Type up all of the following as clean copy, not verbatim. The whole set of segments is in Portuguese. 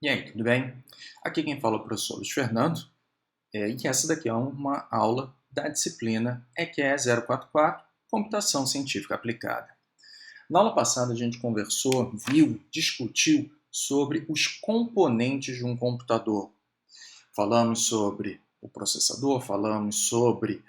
E aí, tudo bem? Aqui quem fala é o professor Luiz Fernando, e essa daqui é uma aula da disciplina EQE 044, Computação Científica Aplicada. Na aula passada a gente conversou, viu, discutiu sobre os componentes de um computador. Falamos sobre o processador, falamos sobre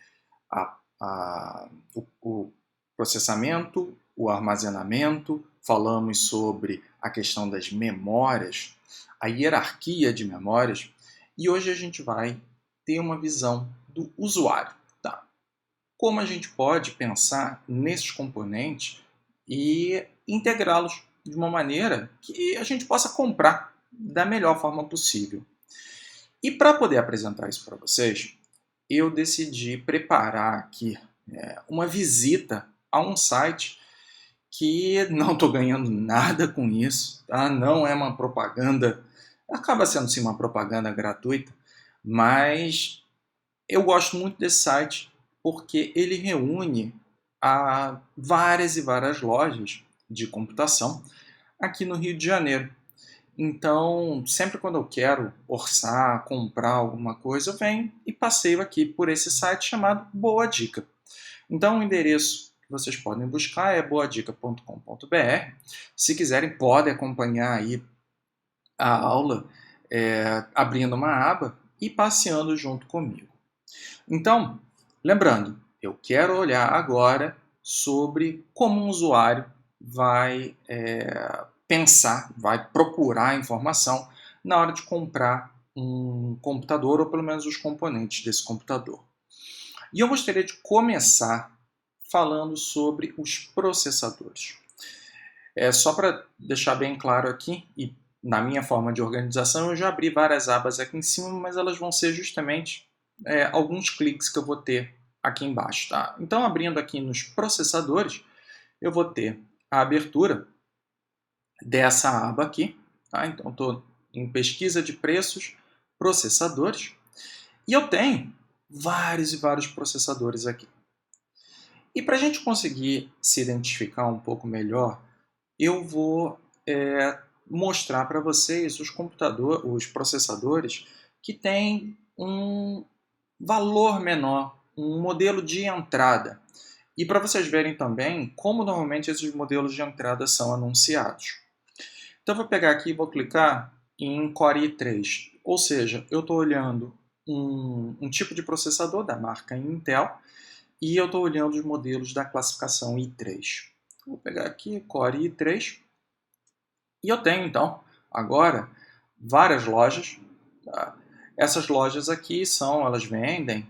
o processamento, o armazenamento, falamos sobre a questão das memórias, a hierarquia de memórias, e hoje a gente vai ter uma visão do usuário. Tá? Como a gente pode pensar nesses componentes e integrá-los de uma maneira que a gente possa comprar da melhor forma possível. E para poder apresentar isso para vocês, eu decidi preparar aqui uma visita a um site que não estou ganhando nada com isso, tá? Não é uma propaganda, acaba sendo sim uma propaganda gratuita, mas eu gosto muito desse site porque ele reúne várias e várias lojas de computação aqui no Rio de Janeiro. Então, sempre quando eu quero orçar, comprar alguma coisa, eu venho e passeio aqui por esse site chamado Boa Dica. Então, o endereço que vocês podem buscar é boadica.com.br. Se quiserem, podem acompanhar aí a aula abrindo uma aba e passeando junto comigo. Então, lembrando, eu quero olhar agora sobre como um usuário vai pensar, vai procurar informação na hora de comprar um computador, ou pelo menos os componentes desse computador. E eu gostaria de começar falando sobre os processadores. Só para deixar bem claro aqui, e na minha forma de organização, eu já abri várias abas aqui em cima, mas elas vão ser justamente alguns cliques que eu vou ter aqui embaixo. Tá? Então, abrindo aqui nos processadores, eu vou ter a abertura dessa aba aqui. Tá? Então, estou em pesquisa de preços, processadores, e eu tenho vários e vários processadores aqui. E para a gente conseguir se identificar um pouco melhor, eu vou mostrar para vocês os processadores que têm um valor menor, um modelo de entrada. E para vocês verem também como normalmente esses modelos de entrada são anunciados. Então eu vou pegar aqui e vou clicar em Core i3, ou seja, eu estou olhando um tipo de processador da marca Intel e eu estou olhando os modelos da classificação i3. Vou pegar aqui Core i3 e eu tenho então agora várias lojas. Tá? Essas lojas aqui elas vendem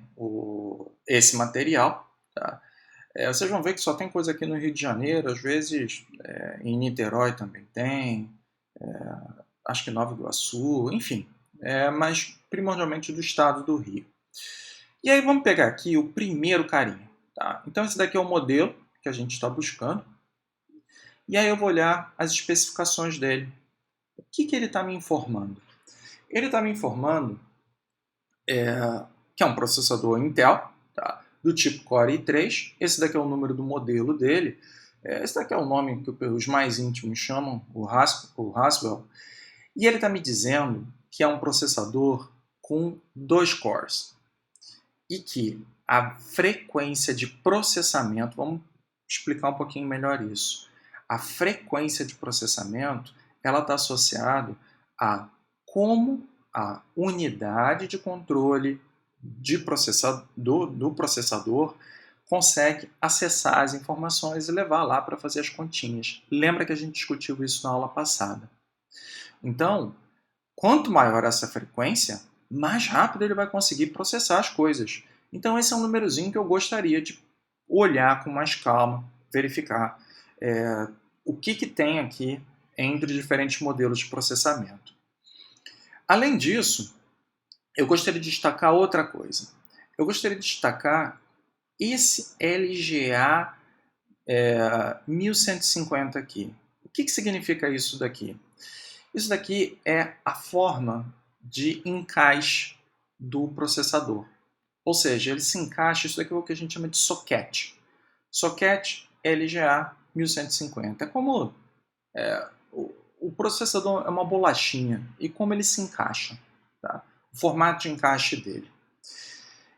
esse material. Tá? Vocês vão ver que só tem coisa aqui no Rio de Janeiro, às vezes em Niterói também tem, acho que Nova Iguaçu, enfim, mas primordialmente do estado do Rio. E aí vamos pegar aqui o primeiro carinha. Tá? Então esse daqui é o modelo que a gente está buscando. E aí eu vou olhar as especificações dele. O que ele está me informando? Ele está me informando que é um processador Intel, tá? Do tipo Core i3. Esse daqui é o número do modelo dele. Esse daqui é o nome que os mais íntimos chamam, o Haswell. E ele está me dizendo que é um processador com 2 cores. E que a frequência de processamento, vamos explicar um pouquinho melhor isso. A frequência de processamento ela está associada a como a unidade de controle do processador consegue acessar as informações e levar lá para fazer as continhas. Lembra que a gente discutiu isso na aula passada. Então, quanto maior essa frequência, mais rápido ele vai conseguir processar as coisas. Então esse é um númerozinho que eu gostaria de olhar com mais calma, verificar o que tem aqui entre diferentes modelos de processamento. Além disso, eu gostaria de destacar outra coisa. Eu gostaria de destacar esse LGA 1150 aqui. O que significa isso daqui? Isso daqui é a forma de encaixe do processador. Ou seja, ele se encaixa, isso daqui é o que a gente chama de socket. Socket LGA 1150. É como o processador é uma bolachinha e como ele se encaixa, tá? O formato de encaixe dele.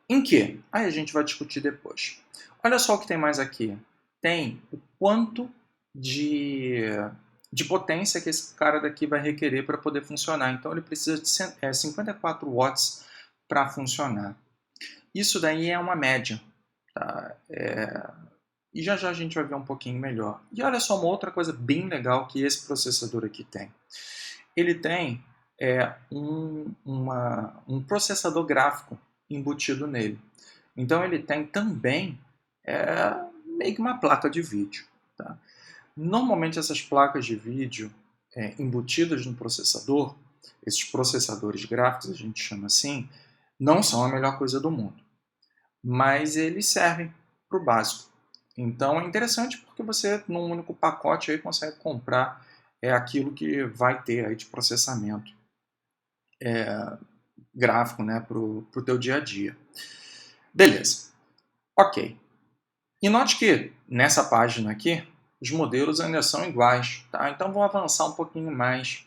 Em que? Aí a gente vai discutir depois. Olha só o que tem mais aqui. Tem o quanto de potência que esse cara daqui vai requerer para poder funcionar. Então ele precisa de 54 watts para funcionar. Isso daí é uma média. Tá? E já já a gente vai ver um pouquinho melhor. E olha só uma outra coisa bem legal que esse processador aqui tem. Ele tem um processador gráfico embutido nele. Então ele tem também meio que uma placa de vídeo. Tá? Normalmente essas placas de vídeo embutidas no processador, esses processadores gráficos a gente chama assim, não são a melhor coisa do mundo. Mas eles servem para o básico. Então é interessante porque você, num único pacote, aí, consegue comprar aquilo que vai ter aí de processamento gráfico, né, para o teu dia a dia. Beleza. Ok. E note que nessa página aqui, os modelos ainda são iguais. Tá? Então vou avançar um pouquinho mais.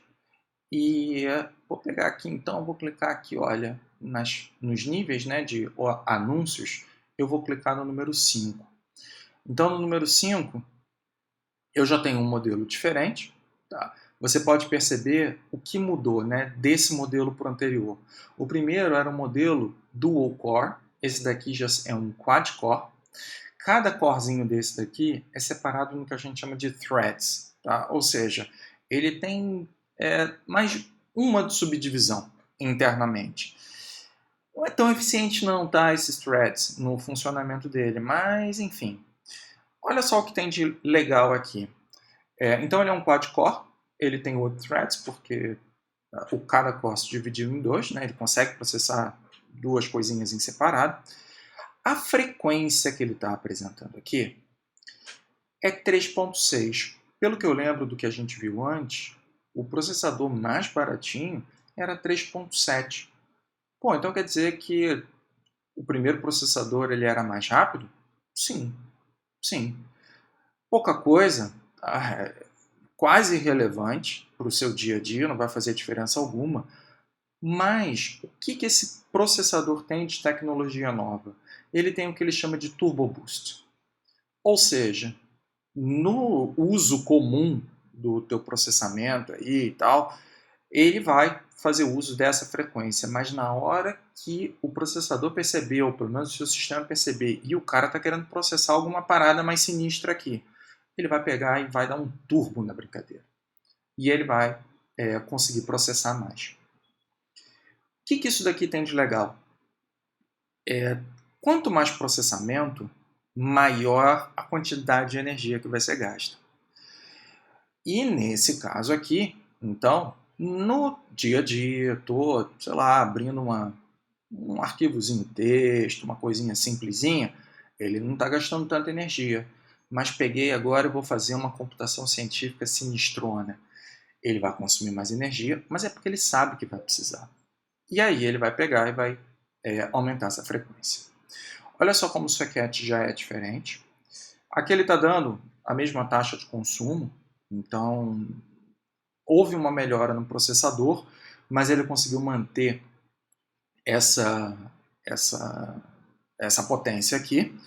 E vou pegar aqui então, vou clicar aqui, olha, nos níveis, né, de anúncios, eu vou clicar no número 5. Então no número 5, eu já tenho um modelo diferente. Tá? Você pode perceber o que mudou, né, desse modelo para o anterior. O primeiro era um modelo dual core, esse daqui já é um quad core. Cada corezinho desse daqui é separado no que a gente chama de threads. Tá? Ou seja, ele tem mais uma subdivisão internamente. Não é tão eficiente não, tá, esses threads no funcionamento dele, mas enfim. Olha só o que tem de legal aqui. Então ele é um quad-core, ele tem 8 threads, porque o cada core se dividiu em 2, né? Ele consegue processar duas coisinhas em separado. A frequência que ele está apresentando aqui é 3.6. Pelo que eu lembro do que a gente viu antes, o processador mais baratinho era 3.7. Pô, então quer dizer que o primeiro processador ele era mais rápido? Sim, sim. Pouca coisa, quase irrelevante para o seu dia a dia, não vai fazer diferença alguma. Mas o que esse processador tem de tecnologia nova? Ele tem o que ele chama de Turbo Boost. Ou seja, no uso comum do teu processamento aí e tal, ele vai fazer uso dessa frequência, mas na hora que o processador perceber, ou pelo menos o seu sistema perceber, e o cara está querendo processar alguma parada mais sinistra aqui, ele vai pegar e vai dar um turbo na brincadeira. E ele vai conseguir processar mais. O que isso daqui tem de legal? Quanto mais processamento, maior a quantidade de energia que vai ser gasta. E nesse caso aqui, então, no dia a dia, estou, sei lá, abrindo um arquivozinho texto, uma coisinha simplesinha, ele não está gastando tanta energia. Mas peguei agora e vou fazer uma computação científica sinistrona. Ele vai consumir mais energia, mas é porque ele sabe que vai precisar. E aí ele vai pegar e vai aumentar essa frequência. Olha só como o socket já é diferente. Aqui ele está dando a mesma taxa de consumo, então houve uma melhora no processador, mas ele conseguiu manter essa potência aqui.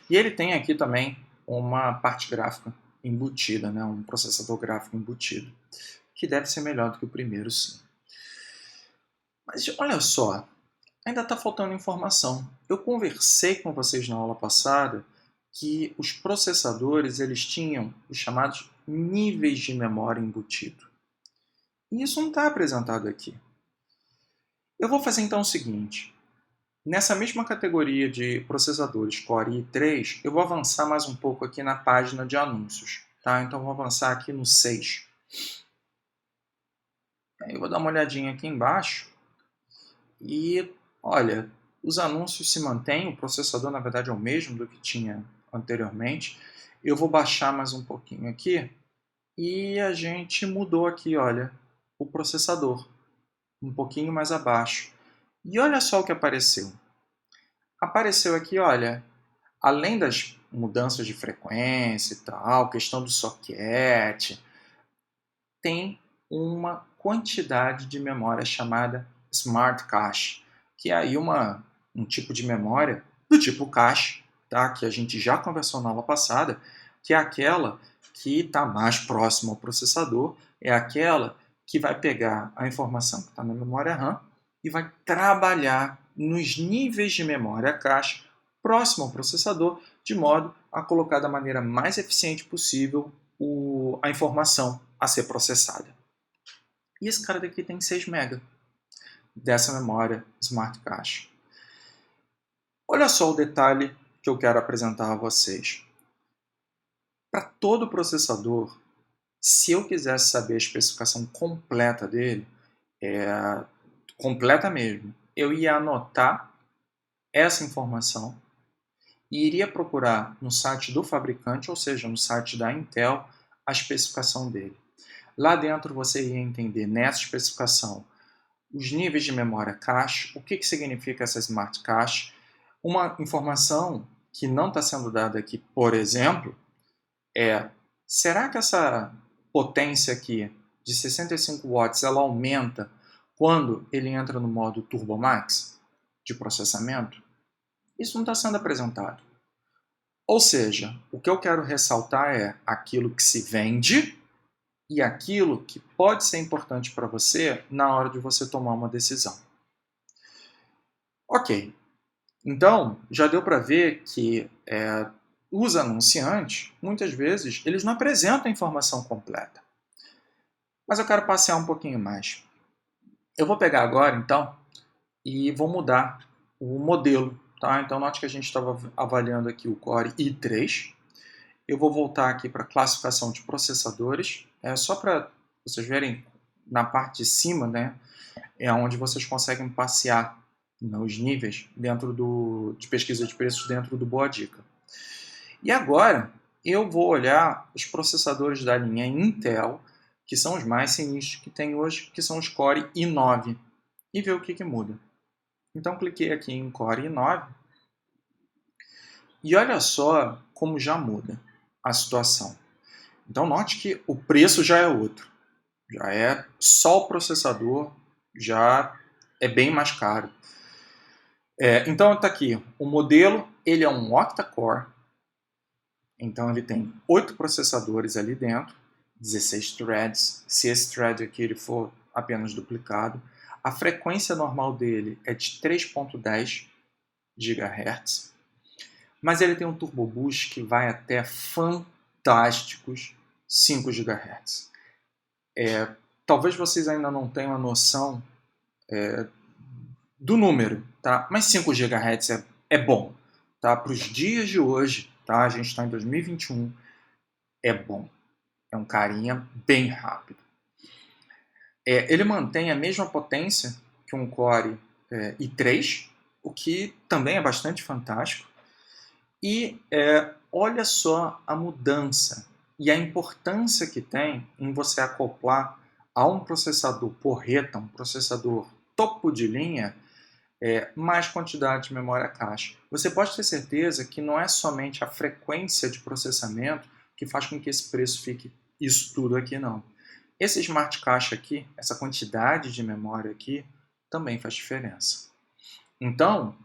E ele tem aqui também uma parte gráfica embutida, né? Um processador gráfico embutido, que deve ser melhor do que o primeiro, sim. Mas olha só, ainda está faltando informação. Eu conversei com vocês na aula passada que os processadores eles tinham os chamados níveis de memória embutido. E isso não está apresentado aqui. Eu vou fazer então o seguinte. Nessa mesma categoria de processadores Core i3, eu vou avançar mais um pouco aqui na página de anúncios. Tá? Então, eu vou avançar aqui no 6. Eu vou dar uma olhadinha aqui embaixo. E, olha, os anúncios se mantêm. O processador, na verdade, é o mesmo do que tinha anteriormente. Eu vou baixar mais um pouquinho aqui. E a gente mudou aqui, olha, o processador. Um pouquinho mais abaixo. E olha só o que apareceu. Apareceu aqui, olha, além das mudanças de frequência e tal, questão do socket, tem uma quantidade de memória chamada Smart Cache, que é aí um tipo de memória do tipo cache, tá? Que a gente já conversou na aula passada, que é aquela que está mais próxima ao processador, é aquela que vai pegar a informação que está na memória RAM e vai trabalhar nos níveis de memória cache próximo ao processador, de modo a colocar da maneira mais eficiente possível a informação a ser processada. E esse cara daqui tem 6 MB dessa memória Smart Cache. Olha só o detalhe que eu quero apresentar a vocês. Para todo processador, se eu quisesse saber a especificação completa dele, completa mesmo, eu ia anotar essa informação e iria procurar no site do fabricante, ou seja, no site da Intel, a especificação dele. Lá dentro você ia entender nessa especificação os níveis de memória cache, o que significa essa Smart Cache. Uma informação que não está sendo dada aqui, por exemplo, será que essa potência aqui de 65 watts ela aumenta quando ele entra no modo Turbo Max de processamento? Isso não está sendo apresentado. Ou seja, o que eu quero ressaltar é aquilo que se vende e aquilo que pode ser importante para você na hora de você tomar uma decisão. Ok, então já deu para ver que os anunciantes, muitas vezes, eles não apresentam a informação completa. Mas eu quero passear um pouquinho mais. Eu vou pegar agora, então, e vou mudar o modelo. Tá? Então, note que a gente estava avaliando aqui o Core i3. Eu vou voltar aqui para a classificação de processadores. Só para vocês verem, na parte de cima, né, é onde vocês conseguem passear nos níveis dentro de pesquisa de preços dentro do Boa Dica. E agora, eu vou olhar os processadores da linha Intel, que são os mais sinistros que tem hoje, que são os Core i9, e ver o que muda. Então, cliquei aqui em Core i9, e olha só como já muda a situação. Então, note que o preço já é outro. Já é só o processador, já é bem mais caro. Então, está aqui. O modelo ele é um octa-core. Então, ele tem 8 processadores ali dentro, 16 threads. Se esse thread aqui ele for apenas duplicado. A frequência normal dele é de 3.10 GHz. Mas ele tem um Turbo Boost que vai até fantásticos 5 GHz. Talvez vocês ainda não tenham a noção do número, tá? Mas 5 GHz é bom. Tá? Para os dias de hoje, tá? A gente está em 2021, é bom. É um carinha bem rápido. Ele mantém a mesma potência que um Core i3, o que também é bastante fantástico. E olha só a mudança e a importância que tem em você acoplar a um processador porreta, um processador topo de linha, mais quantidade de memória cache. Você pode ter certeza que não é somente a frequência de processamento que faz com que esse preço fique isso tudo aqui, não. Esse Smart Cache aqui, essa quantidade de memória aqui, também faz diferença. Então,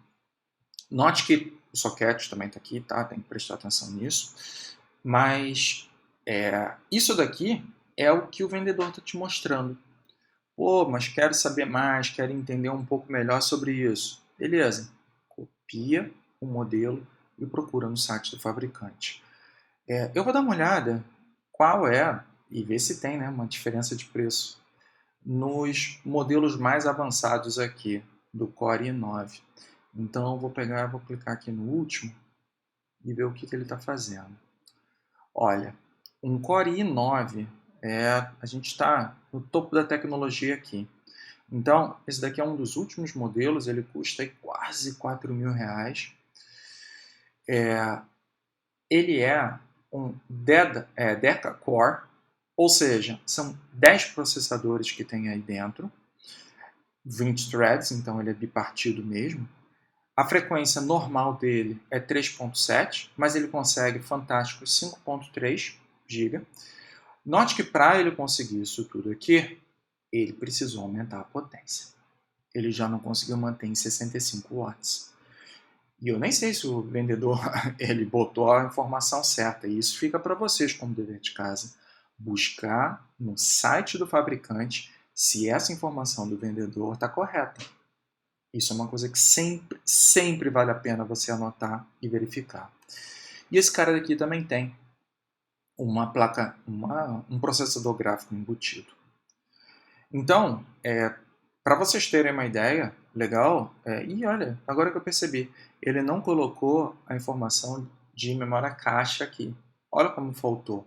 note que o socket também está aqui, tá? Tem que prestar atenção nisso. Mas isso daqui é o que o vendedor está te mostrando. Pô, mas quero saber mais, quero entender um pouco melhor sobre isso. Beleza, copia o modelo e procura no site do fabricante. Eu vou dar uma olhada qual e ver se tem, né, uma diferença de preço nos modelos mais avançados aqui do Core i9. Então eu vou clicar aqui no último e ver o que ele está fazendo. Olha, um Core i9, a gente está no topo da tecnologia aqui. Então, esse daqui é um dos últimos modelos, ele custa aí quase R$4.000. Ele é um Deca-core, ou seja, são 10 processadores que tem aí dentro, 20 threads, então ele é bipartido mesmo. A frequência normal dele é 3.7, mas ele consegue fantásticos 5.3 GB. Note que para ele conseguir isso tudo aqui, ele precisou aumentar a potência. Ele já não conseguiu manter em 65 watts. E eu nem sei se o vendedor ele botou a informação certa. E isso fica para vocês como dever de casa. Buscar no site do fabricante se essa informação do vendedor está correta. Isso é uma coisa que sempre vale a pena você anotar e verificar. E esse cara daqui também tem uma placa, um processador gráfico embutido. Então, para vocês terem uma ideia legal, e olha, agora que eu percebi, ele não colocou a informação de memória cache aqui. Olha como faltou.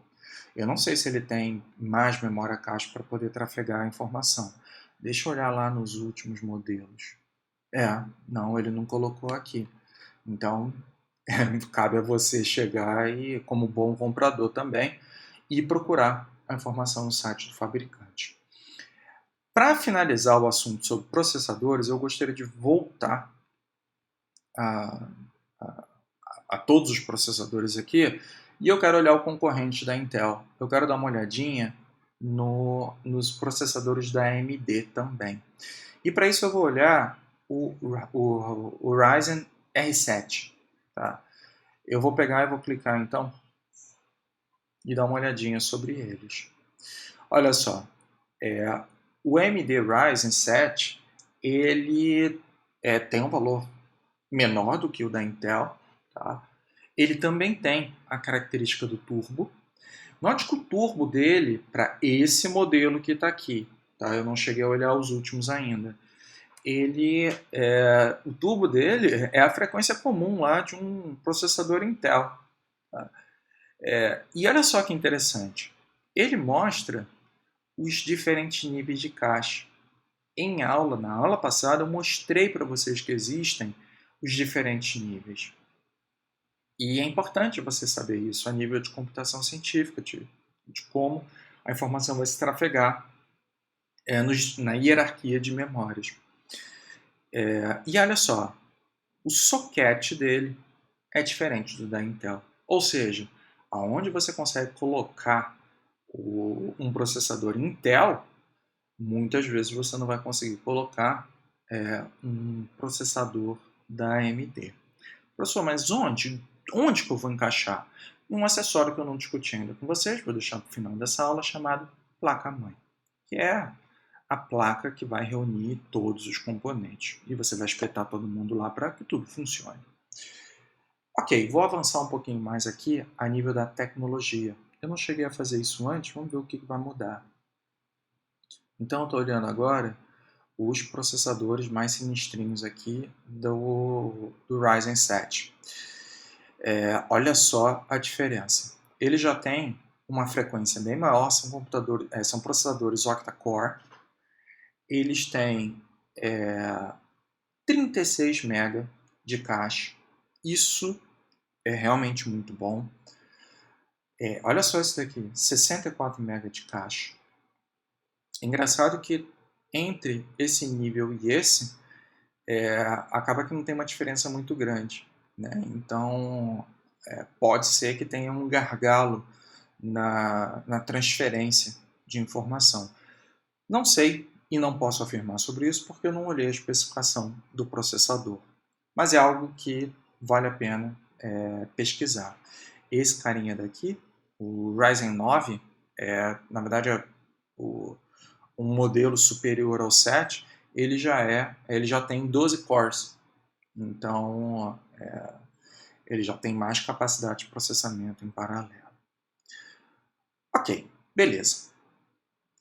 Eu não sei se ele tem mais memória cache para poder trafegar a informação. Deixa eu olhar lá nos últimos modelos. Não, ele não colocou aqui. Então, cabe a você chegar e, como bom comprador também, e procurar a informação no site do fabricante. Para finalizar o assunto sobre processadores, eu gostaria de voltar a todos os processadores aqui e eu quero olhar o concorrente da Intel. Eu quero dar uma olhadinha nos processadores da AMD também. E para isso eu vou olhar o Ryzen R7. Tá? Eu vou pegar e vou clicar então e dar uma olhadinha sobre eles. Olha só, o AMD Ryzen 7 ele tem um valor menor do que o da Intel. Tá? Ele também tem a característica do turbo. Note que o turbo dele, para esse modelo que está aqui, tá? Eu não cheguei a olhar os últimos ainda, o turbo dele é a frequência comum lá de um processador Intel. Tá? E olha só que interessante, ele mostra os diferentes níveis de cache. Na aula passada, eu mostrei para vocês que existem os diferentes níveis. E é importante você saber isso a nível de computação científica, de como a informação vai se trafegar na hierarquia de memórias. E olha só, o socket dele é diferente do da Intel. Ou seja, aonde você consegue colocar um processador Intel, muitas vezes você não vai conseguir colocar um processador da AMD. Professor, mas onde que eu vou encaixar? Um acessório que eu não discuti ainda com vocês, vou deixar para o final dessa aula, chamado placa-mãe, que é a placa que vai reunir todos os componentes. E você vai espetar todo mundo lá para que tudo funcione. Ok, vou avançar um pouquinho mais aqui a nível da tecnologia. Eu não cheguei a fazer isso antes, vamos ver o que vai mudar. Então, eu estou olhando agora os processadores mais sinistrinhos aqui do Ryzen 7. Olha só a diferença. Ele já tem uma frequência bem maior, são processadores octa-core. Eles têm 36 MB de cache. Isso é realmente muito bom. Olha só isso daqui, 64 MB de cache. É engraçado que entre esse nível e esse, acaba que não tem uma diferença muito grande. Né? Então, pode ser que tenha um gargalo na transferência de informação. Não sei e não posso afirmar sobre isso porque eu não olhei a especificação do processador. Mas é algo que vale a pena pesquisar. Esse carinha daqui, o Ryzen 9, na verdade é um modelo superior ao 7, ele já tem 12 cores. Então, ele já tem mais capacidade de processamento em paralelo. Ok, beleza.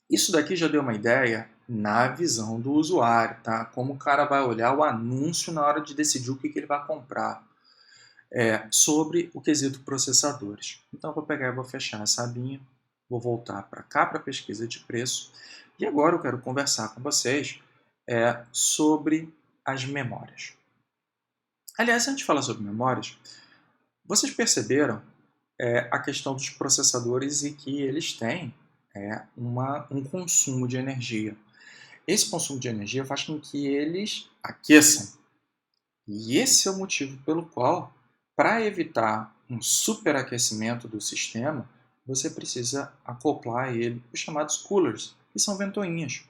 Isso daqui já deu uma ideia na visão do usuário, tá? Como o cara vai olhar o anúncio na hora de decidir o que ele vai comprar sobre o quesito processadores. Então, eu vou pegar e vou fechar essa abinha, vou voltar para cá para a pesquisa de preço e agora eu quero conversar com vocês sobre as memórias. Aliás, antes de falar sobre memórias, vocês perceberam a questão dos processadores e que eles têm um consumo de energia. Esse consumo de energia faz com que eles aqueçam. E esse é o motivo pelo qual, para evitar um superaquecimento do sistema, você precisa acoplar a ele os chamados coolers, que são ventoinhas,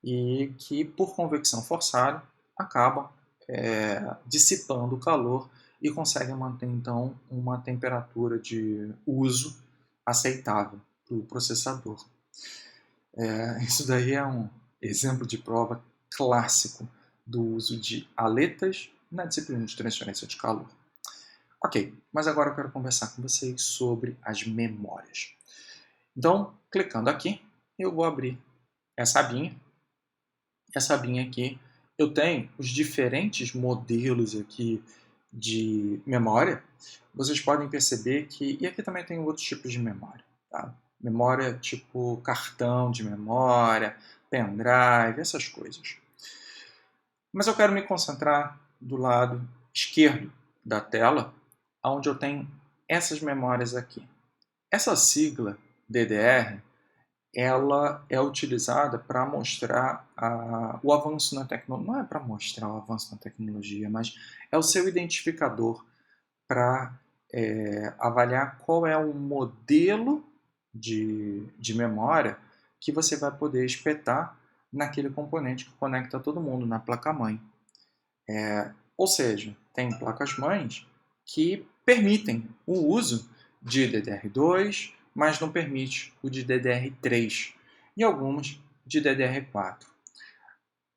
e que, por convecção forçada, acabam dissipando o calor e conseguem manter, então, uma temperatura de uso aceitável para o processador. Isso daí é um exemplo de prova clássico do uso de aletas na disciplina de transferência de calor. Ok, mas agora eu quero conversar com vocês sobre as memórias. Então, clicando aqui, eu vou abrir essa abinha. Essa abinha aqui, eu tenho os diferentes modelos aqui de memória. Vocês podem perceber que... E aqui também tem outros tipos de memória. Tá? Memória tipo cartão de memória, pendrive, essas coisas. Mas eu quero me concentrar do lado esquerdo da tela, onde eu tenho essas memórias aqui. Essa sigla DDR, ela é utilizada para mostrar o avanço na tecnologia. Não é para mostrar o avanço na tecnologia, mas é o seu identificador para avaliar qual é o modelo de memória que você vai poder espetar naquele componente que conecta todo mundo, na placa-mãe. Ou seja, tem placas-mães que permitem o uso de DDR2, mas não permite o de DDR3 e algumas de DDR4.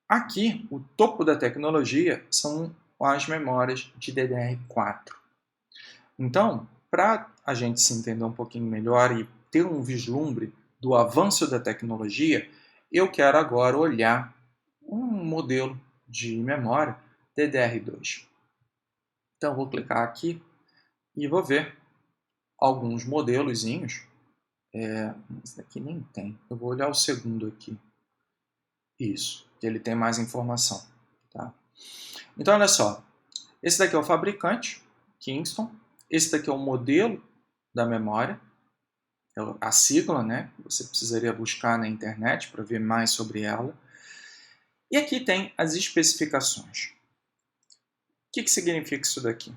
Aqui, o topo da tecnologia são as memórias de DDR4. Então, para a gente se entender um pouquinho melhor e ter um vislumbre do avanço da tecnologia, eu quero agora olhar um modelo de memória DDR2. Então, eu vou clicar aqui e vou ver alguns modelozinhos. Esse daqui nem tem. Eu vou olhar o segundo aqui. Isso, que ele tem mais informação. Tá? Então, olha só. Esse daqui é o fabricante, Kingston. Esse daqui é o modelo da memória, a sigla, né? Você precisaria buscar na internet para ver mais sobre ela. E aqui tem as especificações. O que significa isso daqui?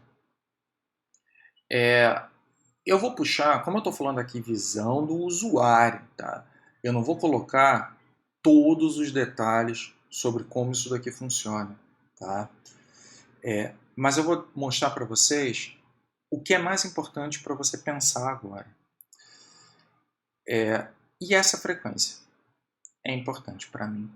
Eu vou puxar, como eu estou falando aqui, visão do usuário, tá? Eu não vou colocar todos os detalhes sobre como isso daqui funciona, tá? Mas eu vou mostrar para vocês o que é mais importante para você pensar agora. E essa frequência é importante para mim.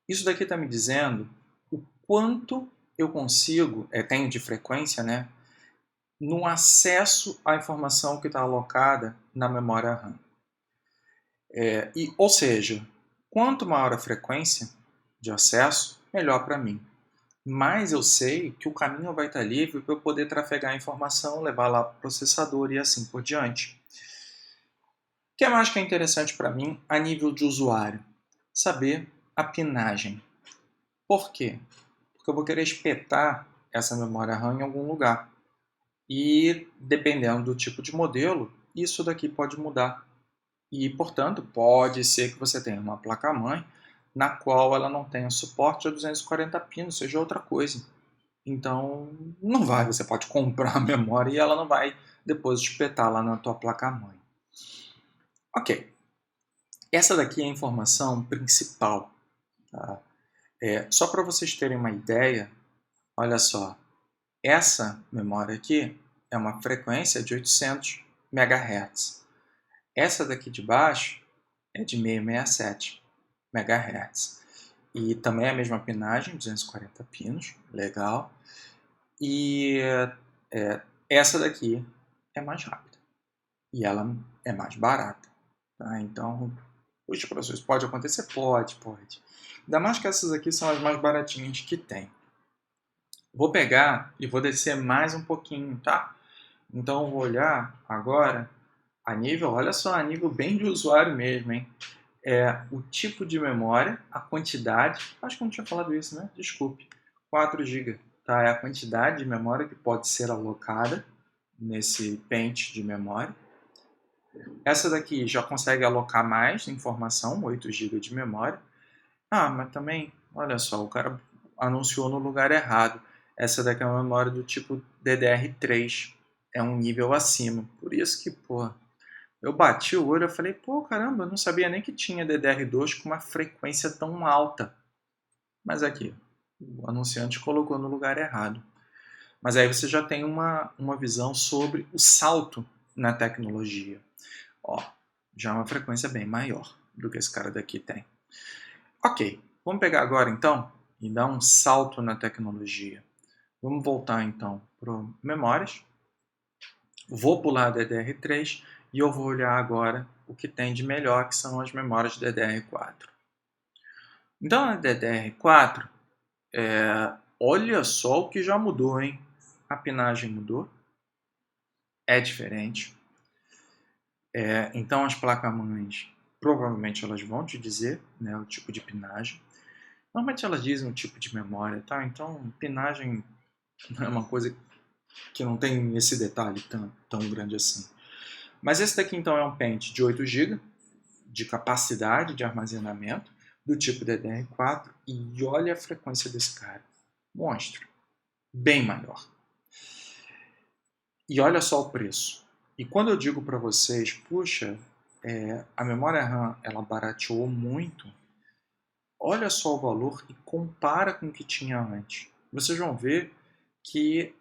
Isso daqui está me dizendo o quanto eu consigo, tenho de frequência, né? No acesso à informação que está alocada na memória RAM. Ou seja, quanto maior a frequência de acesso, melhor para mim. Mas eu sei que o caminho vai estar livre para eu poder trafegar a informação, levar lá para o processador e assim por diante. O que mais que é interessante para mim a nível de usuário? Saber a pinagem. Por quê? Porque eu vou querer espetar essa memória RAM em algum lugar. E dependendo do tipo de modelo, isso daqui pode mudar. E, portanto, pode ser que você tenha uma placa-mãe na qual ela não tenha suporte a 240 pinos, seja outra coisa. Então, não vai, você pode comprar a memória e ela não vai depois espetar lá na tua placa-mãe. Ok, essa daqui é a informação principal. Tá? Só para vocês terem uma ideia, olha só, essa memória aqui é uma frequência de 800 MHz. Essa daqui de baixo é de 667 MHz. E também é a mesma pinagem, 240 pinos, legal. E essa daqui é mais rápida. E ela é mais barata. Tá? Então, puxa, professor, isso pode acontecer? Pode. Ainda mais que essas aqui são as mais baratinhas que tem. Vou pegar e vou descer mais um pouquinho, tá? Então, eu vou olhar agora a nível, olha só, a nível bem de usuário mesmo, hein? O tipo de memória, a quantidade, acho que eu não tinha falado isso, né? Desculpe, 4 GB, tá? É a quantidade de memória que pode ser alocada nesse pente de memória. Essa daqui já consegue alocar mais informação, 8 GB de memória. Mas também, olha só, o cara anunciou no lugar errado. Essa daqui é uma memória do tipo DDR3, é um nível acima. Por isso que, Eu bati o olho e falei, pô, caramba, eu não sabia nem que tinha DDR2 com uma frequência tão alta. Mas aqui, o anunciante colocou no lugar errado. Mas aí você já tem uma visão sobre o salto na tecnologia. Ó, já é uma frequência bem maior do que esse cara daqui tem. Ok, vamos pegar agora então e dar um salto na tecnologia. Vamos voltar então para memórias. Vou pular DDR3 e eu vou olhar agora o que tem de melhor, que são as memórias DDR4. Então, na DDR4, olha só o que já mudou, hein? A pinagem mudou, é diferente. Então, as placas-mães, provavelmente elas vão te dizer, né, o tipo de pinagem. Normalmente elas dizem o tipo de memória, tá? Então, pinagem não é uma coisa que não tem esse detalhe tão grande assim. Mas esse daqui então é um pente de 8 GB de capacidade de armazenamento do tipo DDR4 e olha a frequência desse cara. Monstro. Bem maior. E olha só o preço. E quando eu digo para vocês, puxa, a memória RAM ela barateou muito, olha só o valor e compara com o que tinha antes. Vocês vão ver que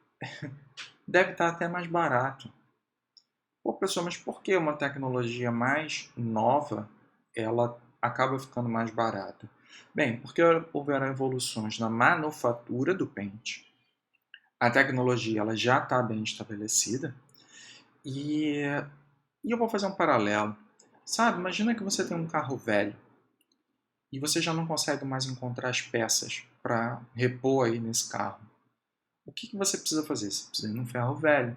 deve estar até mais barato. Pô, pessoal, mas por que uma tecnologia mais nova ela acaba ficando mais barata? Bem, porque houveram evoluções na manufatura do pente. A tecnologia ela já está bem estabelecida e, e eu vou fazer um paralelo. Sabe, imagina que você tem um carro velho e você já não consegue mais encontrar as peças para repor aí nesse carro. O que você precisa fazer? Você precisa ir num ferro velho.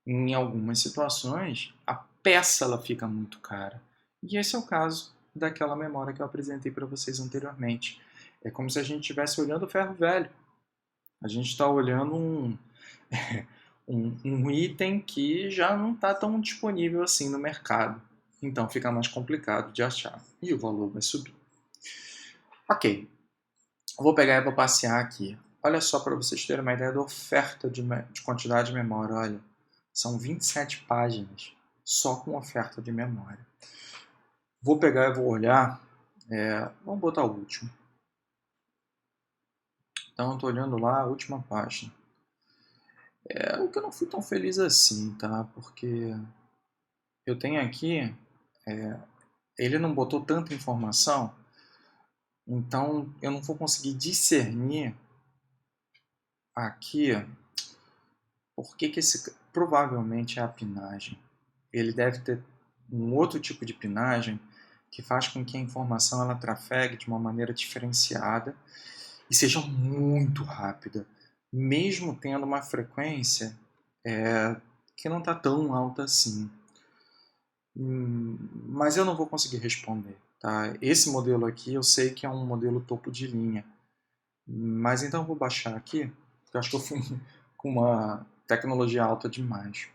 Em algumas situações, a peça ela fica muito cara. E esse é o caso daquela memória que eu apresentei para vocês anteriormente. É como se a gente estivesse olhando o ferro velho. A gente está olhando um item que já não está tão disponível assim no mercado. Então fica mais complicado de achar. E o valor vai subir. Ok, vou pegar e vou passear aqui. Olha só para vocês terem uma ideia da oferta de quantidade de memória. Olha, são 27 páginas só com oferta de memória. Vou pegar e vou olhar. Vamos botar o último. Então, eu estou olhando lá a última página. O que eu não fui tão feliz assim, tá? Porque eu tenho aqui... ele não botou tanta informação, então eu não vou conseguir discernir aqui por que esse... Provavelmente é a pinagem. Ele deve ter um outro tipo de pinagem que faz com que a informação ela trafegue de uma maneira diferenciada e seja muito rápida, mesmo tendo uma frequência que não está tão alta assim. Mas eu não vou conseguir responder. Tá? Esse modelo aqui eu sei que é um modelo topo de linha, mas então eu vou baixar aqui, porque eu acho que eu fui com uma tecnologia alta demais.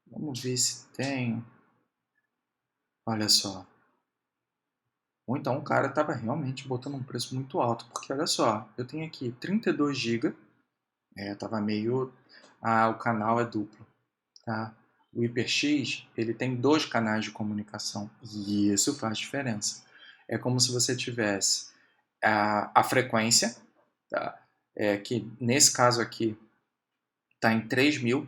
Vamos ver se tem. Olha só. Ou então o cara estava realmente botando um preço muito alto, porque olha só, eu tenho aqui 32 GB, tava meio... o canal é duplo, tá? O HyperX, ele tem 2 canais de comunicação, e isso faz diferença. É como se você tivesse a frequência, tá? Que nesse caso aqui está em 3.000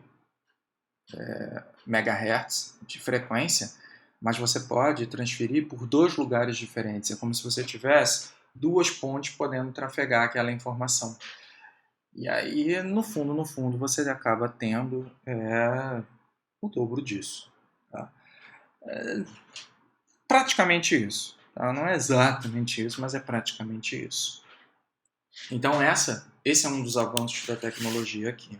MHz de frequência, mas você pode transferir por 2 lugares diferentes. É como se você tivesse 2 pontes podendo trafegar aquela informação. E aí, no fundo, você acaba tendo o dobro disso. Tá? Praticamente isso. Tá? Não é exatamente isso, mas é praticamente isso. Então, esse é um dos avanços da tecnologia aqui.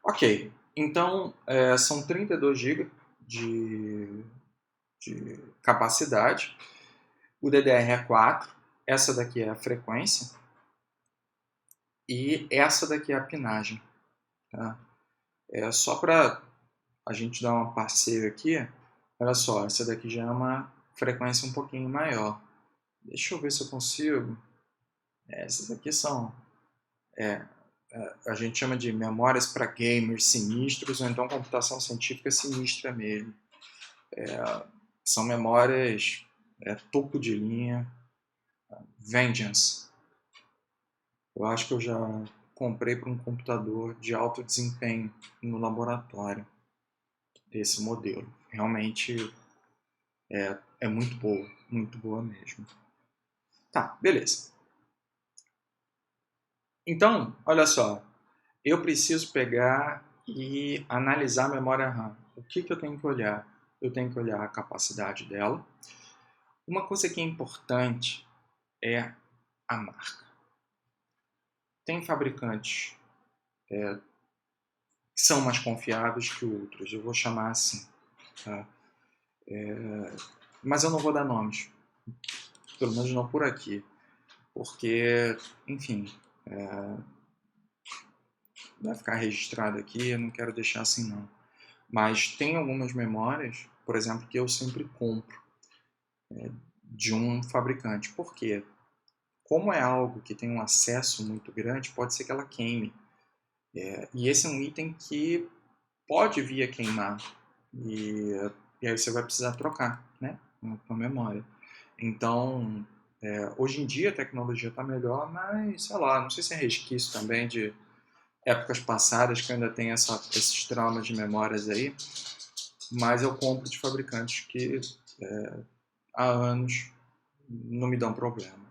Ok, então são 32 GB de capacidade. O DDR4, essa daqui é a frequência e essa daqui é a pinagem. Tá? Só para a gente dar um passeio aqui, olha só, essa daqui já é uma frequência um pouquinho maior. Deixa eu ver se eu consigo. Essas aqui são, a gente chama de memórias para gamers sinistros, ou então computação científica sinistra mesmo. São memórias topo de linha, Vengeance. Eu acho que eu já comprei para um computador de alto desempenho no laboratório desse modelo. Realmente é muito boa mesmo. Tá, beleza. Então, olha só, eu preciso pegar e analisar a memória RAM. O que eu tenho que olhar? Eu tenho que olhar a capacidade dela. Uma coisa que é importante é a marca. Tem fabricantes que são mais confiáveis que outros, eu vou chamar assim. Tá? Mas eu não vou dar nomes, pelo menos não por aqui, porque, enfim, vai ficar registrado aqui, eu não quero deixar assim não. Mas tem algumas memórias, por exemplo, que eu sempre compro de um fabricante. Por quê? Como é algo que tem um acesso muito grande, pode ser que ela queime. E esse é um item que pode vir a queimar. E aí você vai precisar trocar, né? Com a memória. Então, hoje em dia a tecnologia está melhor, mas sei lá, não sei se é resquício também de épocas passadas que ainda tem esses traumas de memórias aí, mas eu compro de fabricantes que há anos não me dão problema.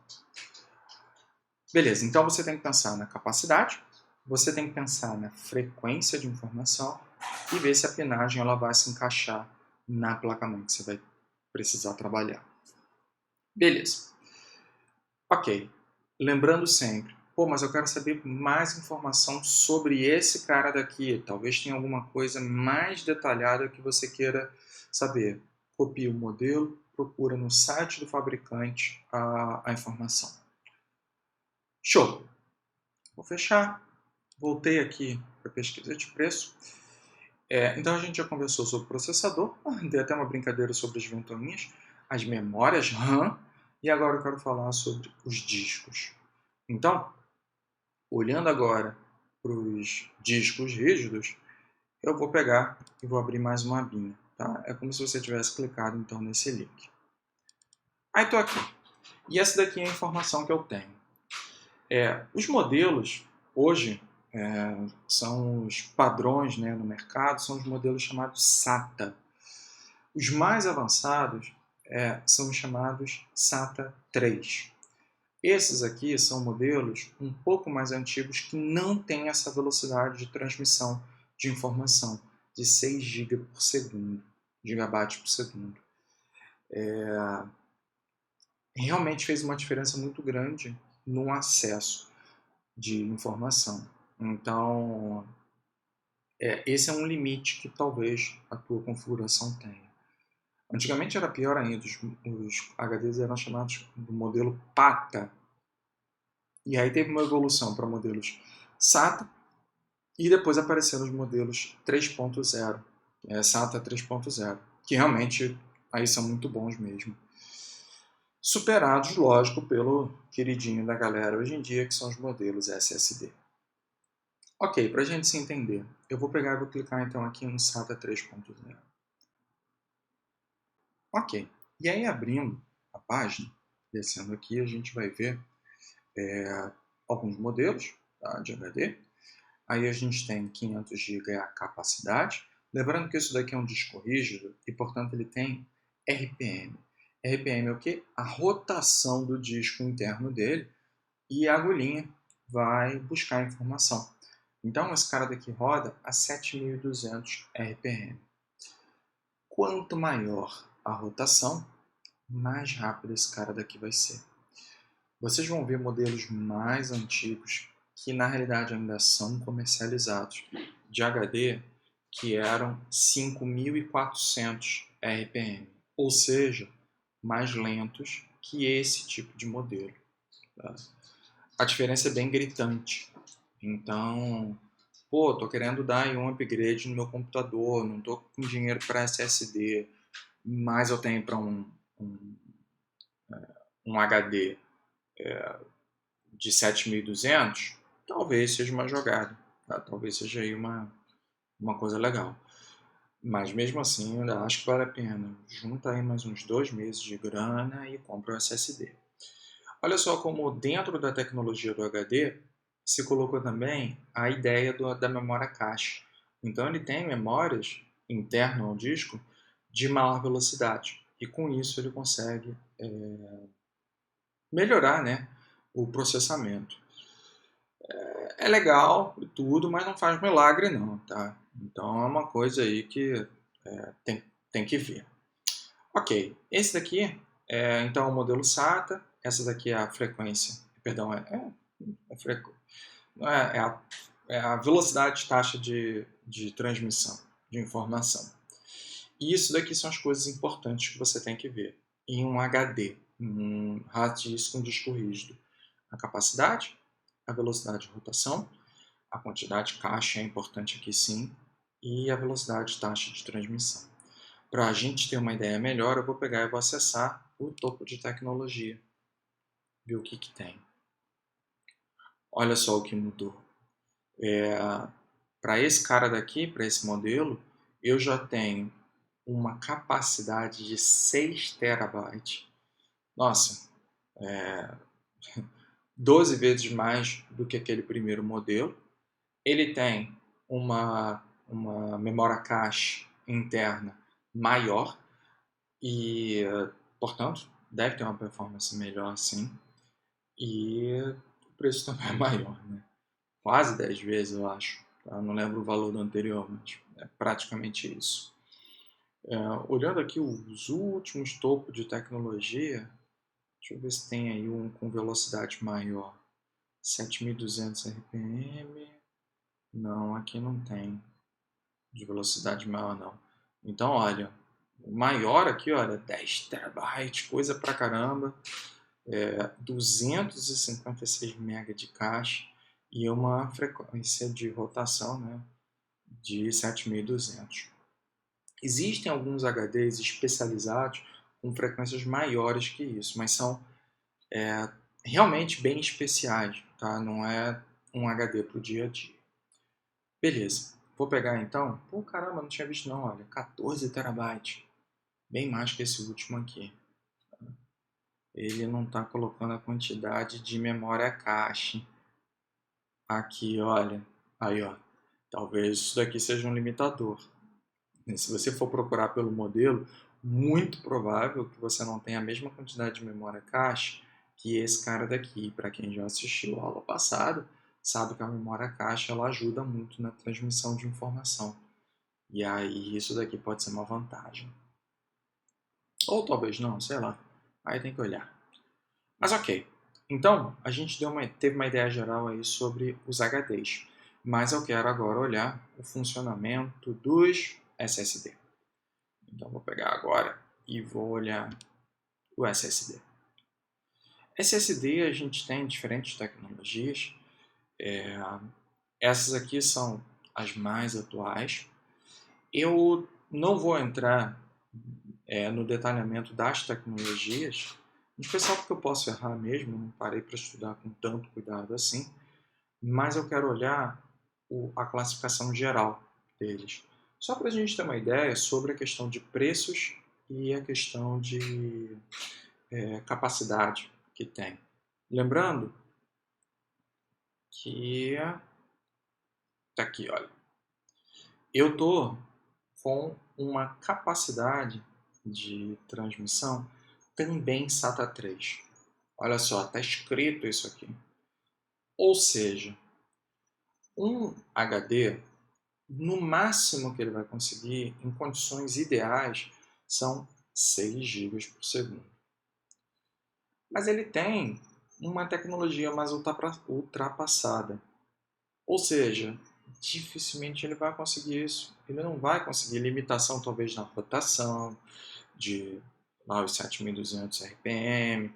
Beleza, então você tem que pensar na capacidade, você tem que pensar na frequência de informação e ver se a pinagem ela vai se encaixar na placa-mãe que você vai precisar trabalhar. Beleza. Ok. Lembrando sempre, mas eu quero saber mais informação sobre esse cara daqui. Talvez tenha alguma coisa mais detalhada que você queira saber. Copia o modelo, procura no site do fabricante a informação. Show! Vou fechar. Voltei aqui para a pesquisa de preço. Então a gente já conversou sobre o processador, dei até uma brincadeira sobre as ventoinhas, as memórias RAM, e agora eu quero falar sobre os discos. Então, olhando agora para os discos rígidos, eu vou pegar e vou abrir mais uma abinha. Tá? É como se você tivesse clicado então nesse link. Aí estou aqui. E essa daqui é a informação que eu tenho. Os modelos, hoje, são os padrões, né, no mercado, são os modelos chamados SATA. Os mais avançados são os chamados SATA 3. Esses aqui são modelos um pouco mais antigos que não têm essa velocidade de transmissão de informação de 6 GB por segundo, gigabytes por segundo. Realmente fez uma diferença muito grande no acesso de informação. Então, esse é um limite que talvez a tua configuração tenha. Antigamente era pior ainda, os HDs eram chamados do modelo PATA. E aí teve uma evolução para modelos SATA e depois apareceram os modelos 3.0, SATA 3.0, que realmente aí são muito bons mesmo. Superados, lógico, pelo queridinho da galera hoje em dia, que são os modelos SSD. Ok, para a gente se entender, eu vou pegar e vou clicar então aqui no SATA 3.0. Ok, e aí abrindo a página, descendo aqui, a gente vai ver alguns modelos, tá, de HD. Aí a gente tem 500 GB a capacidade. Lembrando que isso daqui é um disco rígido e, portanto, ele tem RPM. RPM é o quê? A rotação do disco interno dele e a agulhinha vai buscar a informação. Então, esse cara daqui roda a 7.200 RPM. Quanto maior a rotação, mais rápido esse cara daqui vai ser. Vocês vão ver modelos mais antigos que na realidade ainda são comercializados de HD que eram 5.400 RPM, ou seja, mais lentos que esse tipo de modelo. Tá? A diferença é bem gritante. Então, tô querendo dar um upgrade no meu computador, não tô com dinheiro para SSD, mas eu tenho para um HD de 7.200, talvez seja uma jogada, tá? Talvez seja aí uma coisa legal. Mas mesmo assim, eu ainda acho que vale a pena. Junta aí mais uns 2 meses de grana e compra o SSD. Olha só como dentro da tecnologia do HD se colocou também a ideia da memória cache. Então ele tem memórias internas ao disco de maior velocidade e com isso ele consegue melhorar, né, o processamento. É legal e tudo, mas não faz milagre não, tá? Então é uma coisa aí que tem que ver. Ok, esse daqui é então o modelo SATA, essa daqui é a frequência, perdão, é a velocidade taxa de transmissão de informação. E isso daqui são as coisas importantes que você tem que ver em um HD, um hard disk, um disco rígido. A capacidade, a velocidade de rotação, a quantidade de caixa é importante aqui sim, e a velocidade de taxa de transmissão. Para a gente ter uma ideia melhor, eu vou pegar e vou acessar o topo de tecnologia, ver o que tem. Olha só o que mudou. Para esse cara daqui, para esse modelo, eu já tenho uma capacidade de 6 terabytes. Nossa, 12 vezes mais do que aquele primeiro modelo. Ele tem uma memória cache interna maior e, portanto, deve ter uma performance melhor sim. E o preço também é maior, né? Quase 10 vezes, eu acho. Tá? Não lembro o valor do anterior, mas é praticamente isso. Olhando aqui os últimos topos de tecnologia, deixa eu ver se tem aí um com velocidade maior. 7.200 RPM. Não, aqui não tem de velocidade maior não. Então, olha, o maior aqui, olha, 10 terabytes, coisa pra caramba. 256 MB de cache e uma frequência de rotação, né, de 7.200. Existem alguns HDs especializados com frequências maiores que isso, mas são realmente bem especiais, tá? Não é um HD para o dia a dia. Beleza, vou pegar então. Pô, caramba, não tinha visto não, olha, 14 terabytes, bem mais que esse último aqui. Ele não está colocando a quantidade de memória cache. Aqui, olha, aí ó, talvez isso daqui seja um limitador. Se você for procurar pelo modelo, muito provável que você não tenha a mesma quantidade de memória cache que esse cara daqui. Para quem já assistiu a aula passada, sabe que a memória cache ela ajuda muito na transmissão de informação. E aí isso daqui pode ser uma vantagem. Ou talvez não, sei lá. Aí tem que olhar. Mas ok. Então, a gente teve uma ideia geral aí sobre os HDs. Mas eu quero agora olhar o funcionamento dos SSD. Então, vou pegar agora e vou olhar o SSD. SSD a gente tem diferentes tecnologias. Essas aqui são as mais atuais. Eu não vou entrar no detalhamento das tecnologias, em especial porque eu posso errar mesmo, não parei para estudar com tanto cuidado assim, mas eu quero olhar a classificação geral deles. Só para a gente ter uma ideia sobre a questão de preços e a questão de capacidade que tem. Lembrando que tá aqui, olha. Eu tô com uma capacidade de transmissão também SATA 3. Olha só, tá escrito isso aqui. Ou seja, um HD, no máximo que ele vai conseguir, em condições ideais, são 6 GB por segundo. Mas ele tem uma tecnologia mais ultrapassada. Ou seja, dificilmente ele vai conseguir isso. Ele não vai conseguir limitação talvez na rotação, de lá os 7.200 RPM,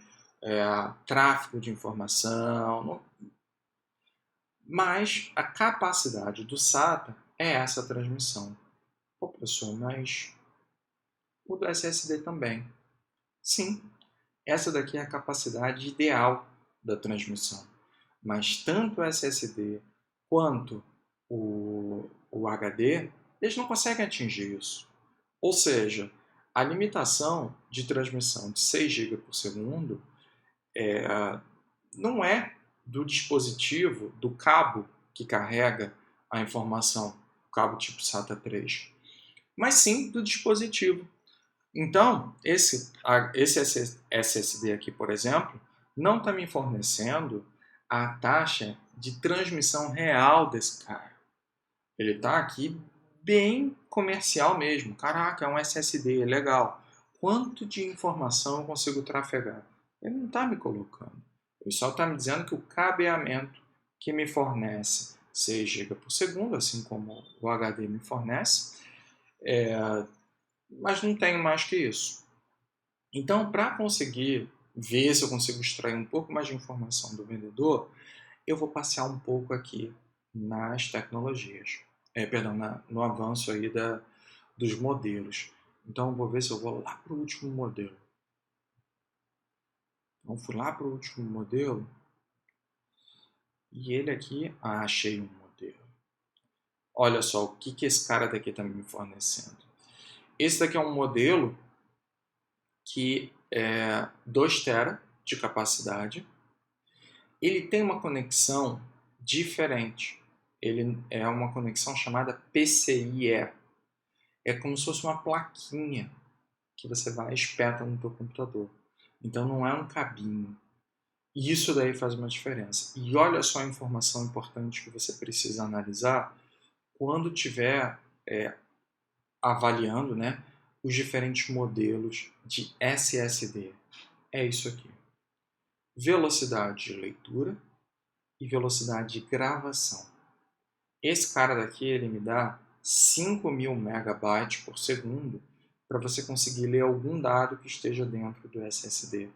tráfego de informação. Não. Mas a capacidade do SATA é essa transmissão. Pô, professor, mas o do SSD também. Sim, essa daqui é a capacidade ideal da transmissão. Mas tanto o SSD quanto o HD eles não conseguem atingir isso. Ou seja, a limitação de transmissão de 6 GB por segundo não é do dispositivo, do cabo que carrega a informação, o cabo tipo SATA 3, mas sim do dispositivo. Então, esse SSD aqui, por exemplo, não está me fornecendo a taxa de transmissão real desse cara. Ele está aqui bem comercial mesmo. Caraca, é um SSD, legal. Quanto de informação eu consigo trafegar? Ele não está me colocando. Ele só está me dizendo que o cabeamento que me fornece 6 GB por segundo, assim como o HD me fornece, mas não tenho mais que isso. Então, para conseguir ver se eu consigo extrair um pouco mais de informação do vendedor, eu vou passear um pouco aqui nas tecnologias. No avanço aí dos modelos. Então, eu vou ver se eu vou lá para o último modelo. Então, fui lá para o último modelo e ele aqui, achei um modelo. Olha só o que esse cara daqui está me fornecendo. Esse daqui é um modelo que é 2 TB de capacidade. Ele tem uma conexão diferente. Ele é uma conexão chamada PCIe. É como se fosse uma plaquinha que você vai e espeta no teu computador. Então não é um cabinho. E isso daí faz uma diferença. E olha só a informação importante que você precisa analisar quando estiver avaliando, né, os diferentes modelos de SSD. É isso aqui. Velocidade de leitura e velocidade de gravação. Esse cara daqui, ele me dá 5.000 megabytes por segundo para você conseguir ler algum dado que esteja dentro do SSD.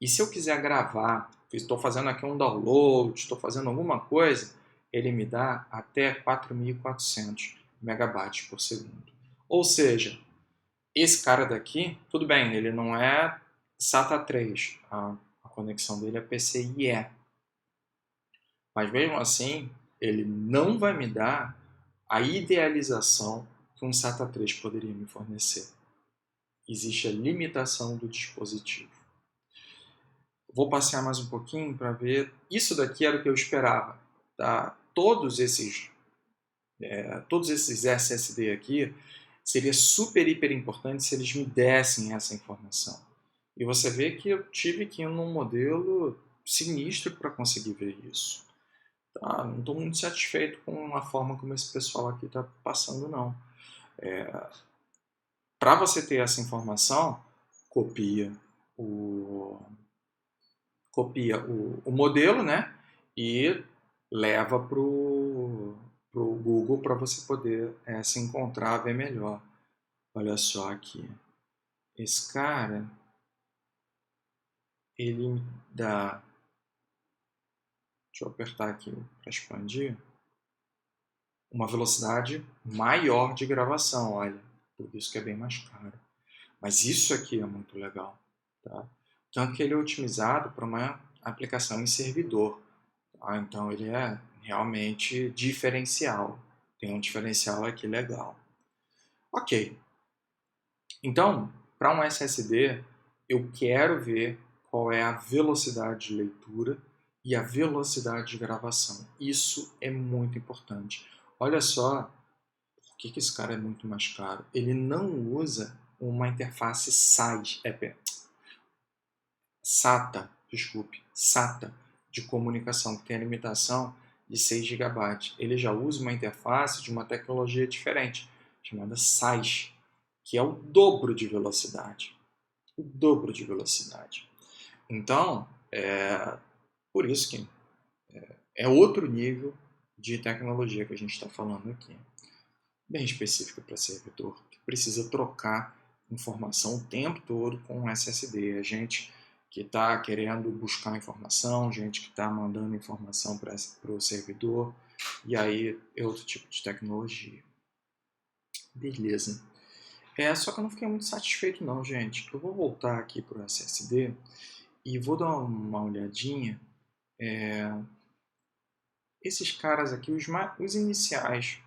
E se eu quiser gravar, estou fazendo aqui um download, estou fazendo alguma coisa, ele me dá até 4.400 megabytes por segundo. Ou seja, esse cara daqui, tudo bem, ele não é SATA 3, a conexão dele é PCIe. Mas mesmo assim, ele não vai me dar a idealização que um SATA 3 poderia me fornecer. Existe a limitação do dispositivo. Vou passear mais um pouquinho para ver. Isso daqui era o que eu esperava. Tá? Todos esses SSD aqui, seria super, hiper importante se eles me dessem essa informação. E você vê que eu tive que ir num modelo sinistro para conseguir ver isso. Tá? Não estou muito satisfeito com a forma como esse pessoal aqui está passando, não. Para você ter essa informação, copia o modelo, né? E leva para o Google para você poder se encontrar, ver melhor. Olha só aqui. Esse cara, ele dá... Deixa eu apertar aqui para expandir. Uma velocidade maior de gravação, olha. Por isso que é bem mais caro. Mas isso aqui é muito legal. Tá? Tanto que ele é otimizado para uma aplicação em servidor. Tá? Então ele é realmente diferencial. Tem um diferencial aqui legal. Ok. Então, para um SSD, eu quero ver qual é a velocidade de leitura e a velocidade de gravação. Isso é muito importante. Olha só por que esse cara é muito mais caro. Ele não usa uma interface SATA de comunicação, que tem a limitação de 6 GB. Ele já usa uma interface de uma tecnologia diferente, chamada SAS, que é o dobro de velocidade. O dobro de velocidade. Então, por isso que é outro nível de tecnologia que a gente está falando aqui. Bem específica para servidor, que precisa trocar informação o tempo todo com SSD. A gente que está querendo buscar informação, gente que está mandando informação para o servidor, e aí é outro tipo de tecnologia. Beleza. Só que eu não fiquei muito satisfeito não, gente. Eu vou voltar aqui para o SSD e vou dar uma olhadinha. Esses caras aqui, os iniciais,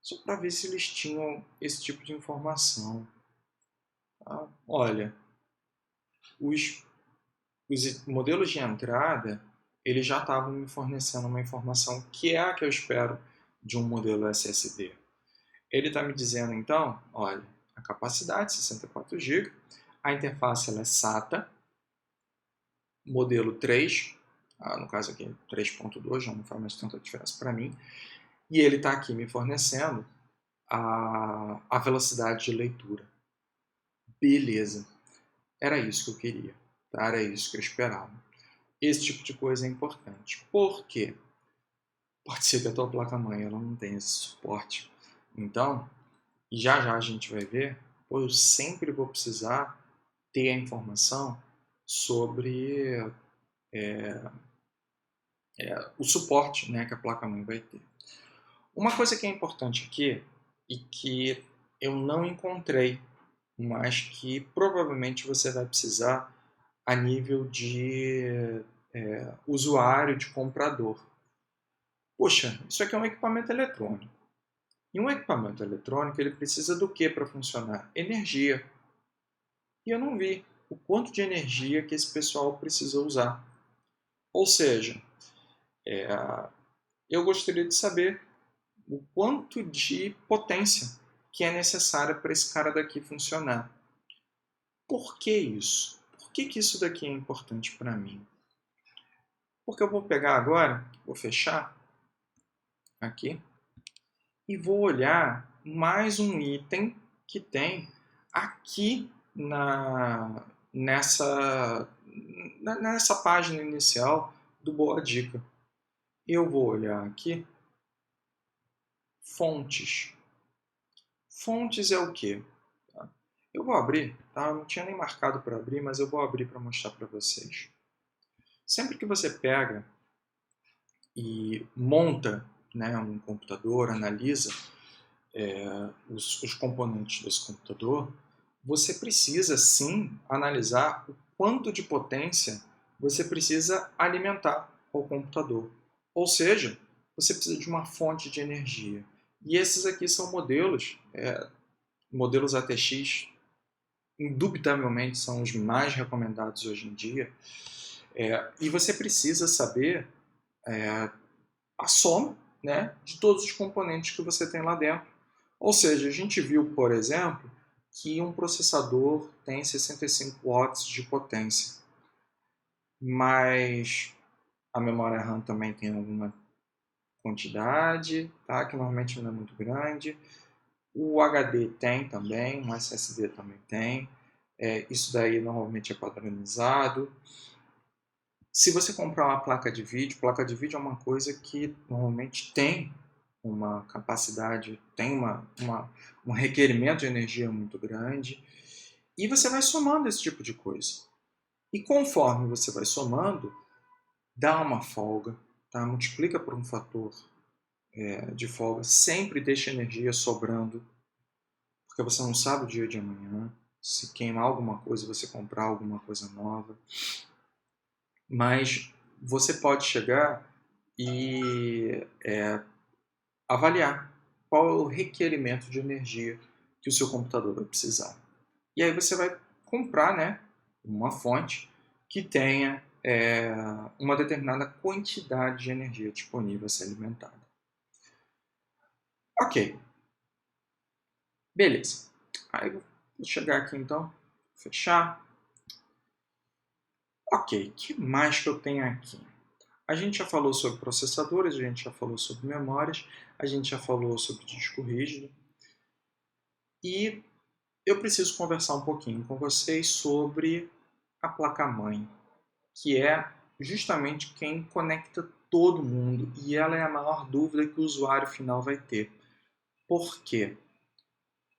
só para ver se eles tinham esse tipo de informação. Tá? Olha, os modelos de entrada, eles já estavam me fornecendo uma informação que é a que eu espero de um modelo SSD. Ele está me dizendo, então, olha, a capacidade, 64 GB, a interface ela é SATA, modelo 3, no caso aqui 3.2, já não faz mais tanta diferença para mim, e ele está aqui me fornecendo a velocidade de leitura. Beleza, era isso que eu queria, tá? Era isso que eu esperava. Esse tipo de coisa é importante. Por quê? Pode ser que a tua placa-mãe ela não tenha esse suporte. Então, já já a gente vai ver, eu sempre vou precisar ter a informação sobre o suporte, né, que a placa-mãe vai ter. Uma coisa que é importante aqui e que eu não encontrei, mas que provavelmente você vai precisar a nível de usuário, de comprador. Poxa, isso aqui é um equipamento eletrônico. E um equipamento eletrônico ele precisa do que para funcionar? Energia. E eu não vi o quanto de energia que esse pessoal precisou usar. Ou seja, eu gostaria de saber o quanto de potência que é necessária para esse cara daqui funcionar. Por que isso? Por que isso daqui é importante para mim? Porque eu vou pegar agora, vou fechar aqui e vou olhar mais um item que tem aqui nessa página inicial do Boa Dica. Eu vou olhar aqui fontes. Fontes é o quê? Eu vou abrir, tá? Eu não tinha nem marcado para abrir, mas eu vou abrir para mostrar para vocês. Sempre que você pega e monta, né, um computador, analisa os componentes desse computador, você precisa sim analisar o quanto de potência você precisa alimentar o computador. Ou seja, você precisa de uma fonte de energia. E esses aqui são modelos ATX, indubitavelmente são os mais recomendados hoje em dia. E você precisa saber a soma, né, de todos os componentes que você tem lá dentro. Ou seja, a gente viu, por exemplo, que um processador tem 65 watts de potência, mas a memória RAM também tem alguma quantidade, tá? Que normalmente não é muito grande. O HD tem também, o SSD também tem. Isso daí normalmente é padronizado. Se você comprar uma placa de vídeo é uma coisa que normalmente tem uma capacidade, tem um requerimento de energia muito grande, e você vai somando esse tipo de coisa. E conforme você vai somando, dá uma folga, tá? Multiplica por um fator de folga, sempre deixa energia sobrando, porque você não sabe o dia de amanhã, se queimar alguma coisa, você comprar alguma coisa nova. Mas você pode chegar e avaliar qual é o requerimento de energia que o seu computador vai precisar. E aí você vai comprar, né, uma fonte que tenha uma determinada quantidade de energia disponível a ser alimentada. Ok, beleza. Aí vou chegar aqui então, fechar. Ok, o que mais que eu tenho aqui? A gente já falou sobre processadores, a gente já falou sobre memórias, a gente já falou sobre disco rígido. E eu preciso conversar um pouquinho com vocês sobre a placa-mãe, que é justamente quem conecta todo mundo e ela é a maior dúvida que o usuário final vai ter. Por quê?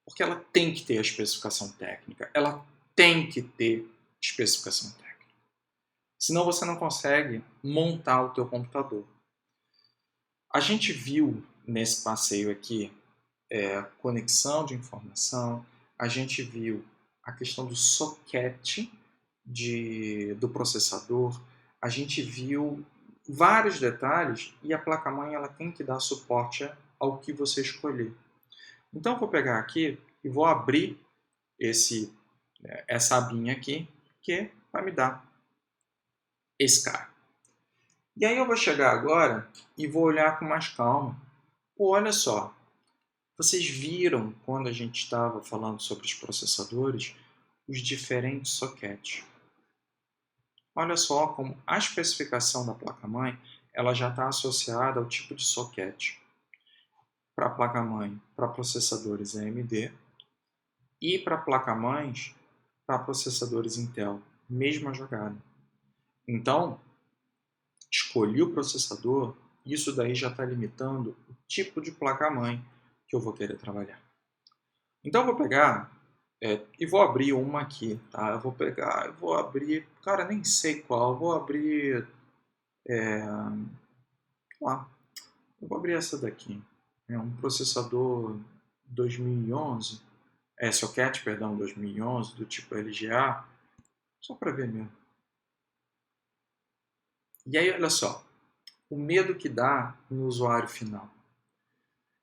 Porque ela tem que ter a especificação técnica, ela tem que ter especificação técnica. Senão você não consegue montar o teu computador. A gente viu nesse passeio aqui conexão de informação, a gente viu a questão do socket do processador, a gente viu vários detalhes e a placa-mãe ela tem que dar suporte ao que você escolher. Então eu vou pegar aqui e vou abrir essa abinha aqui, que vai me dar esse cara. E aí eu vou chegar agora e vou olhar com mais calma. Pô, olha só, vocês viram quando a gente estava falando sobre os processadores, os diferentes sockets. Olha só como a especificação da placa-mãe ela já está associada ao tipo de socket. Para a placa-mãe, para processadores AMD, e para placa-mães, para processadores Intel, mesma jogada. Então, escolhi o processador, isso daí já está limitando o tipo de placa-mãe que eu vou querer trabalhar. Então eu vou pegar e vou abrir uma aqui, tá? Eu vou abrir, cara, nem sei qual, eu vou abrir, lá, eu vou abrir essa daqui. É um processador 2011, socket, perdão, 2011, do tipo LGA, só para ver mesmo. E aí, olha só, o medo que dá no usuário final.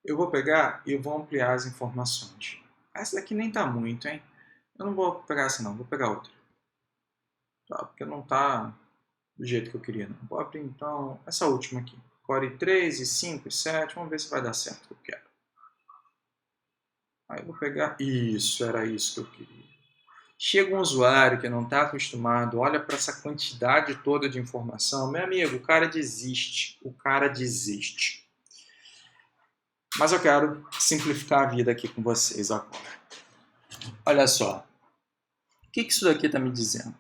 Eu vou pegar e vou ampliar as informações. Essa daqui nem tá muito, hein? Eu não vou pegar essa não, vou pegar outra. Tá? Porque não tá do jeito que eu queria, não. Vou abrir então essa última aqui. Core 3, e 5, e 7, vamos ver se vai dar certo o que eu quero. Aí eu vou pegar, isso, era isso que eu queria. Chega um usuário que não está acostumado, olha para essa quantidade toda de informação, meu amigo, o cara desiste, Mas eu quero simplificar a vida aqui com vocês agora. Olha só, o que isso daqui está me dizendo?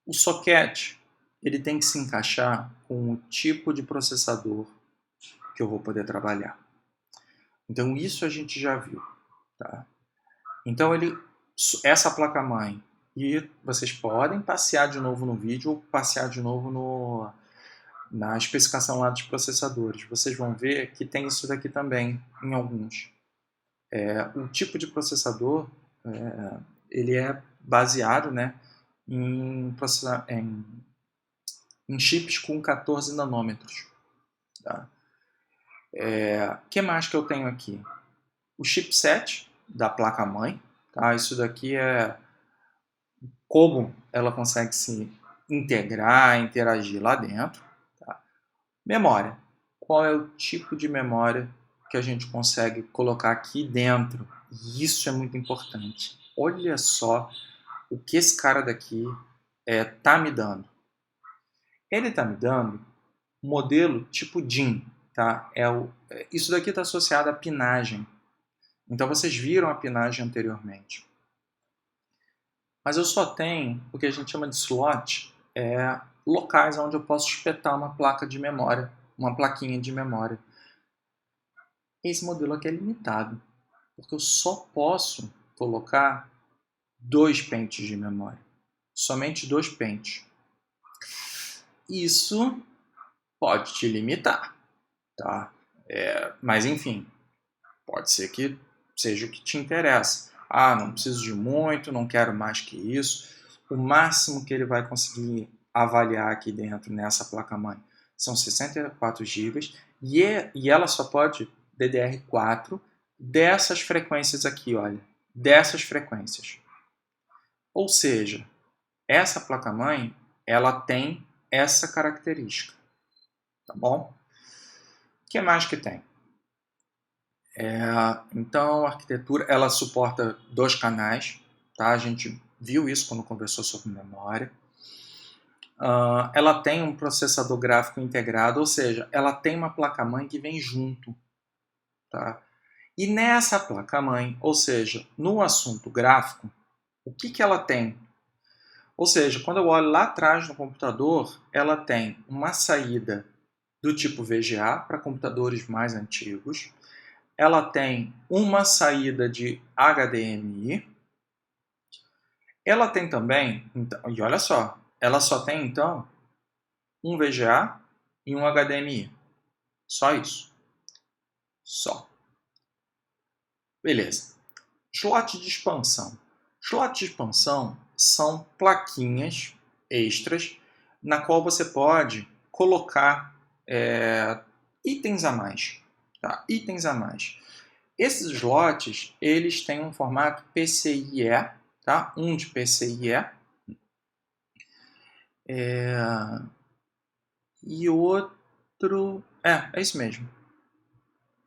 O socket ele tem que se encaixar com o tipo de processador que eu vou poder trabalhar. Então isso a gente já viu, tá? Então essa placa-mãe, e vocês podem passear de novo no vídeo ou passear de novo na especificação lá dos processadores. Vocês vão ver que tem isso daqui também em alguns. O tipo de processador ele é baseado, né, em chips com 14 nanômetros. Tá? Que mais que eu tenho aqui? O chipset da placa-mãe. Tá? Isso daqui é como ela consegue se integrar, interagir lá dentro. Tá? Memória. Qual é o tipo de memória que a gente consegue colocar aqui dentro? E isso é muito importante. Olha só o que esse cara daqui tá me dando. Ele está me dando um modelo tipo DIN. Tá? Isso daqui está associado à pinagem. Então vocês viram a pinagem anteriormente. Mas eu só tenho o que a gente chama de slot, locais onde eu posso espetar uma placa de memória, uma plaquinha de memória. Esse modelo aqui é limitado, porque eu só posso colocar 2 pentes de memória. Somente 2 pentes. Isso pode te limitar, tá? Mas enfim, pode ser que seja o que te interessa. Ah, não preciso de muito, não quero mais que isso. O máximo que ele vai conseguir avaliar aqui dentro nessa placa-mãe são 64 GB e ela só pode DDR4 dessas frequências aqui, olha, dessas frequências. Ou seja, essa placa-mãe ela tem essa característica, tá bom? O que mais que tem? Então, a arquitetura ela suporta 2 canais, tá? A gente viu isso quando conversou sobre memória. Ela tem um processador gráfico integrado, ou seja, ela tem uma placa-mãe que vem junto. Tá? E nessa placa-mãe, ou seja, no assunto gráfico, o que ela tem? Ou seja, quando eu olho lá atrás no computador, ela tem uma saída do tipo VGA para computadores mais antigos. Ela tem uma saída de HDMI. Ela tem também, e olha só, ela só tem então um VGA e um HDMI. Só isso. Só. Beleza. Slot de expansão. Slot de expansão são plaquinhas extras na qual você pode colocar itens a mais. Tá? Itens a mais. Esses slots, eles têm um formato PCIe, tá? Um de PCIe e outro... é isso mesmo.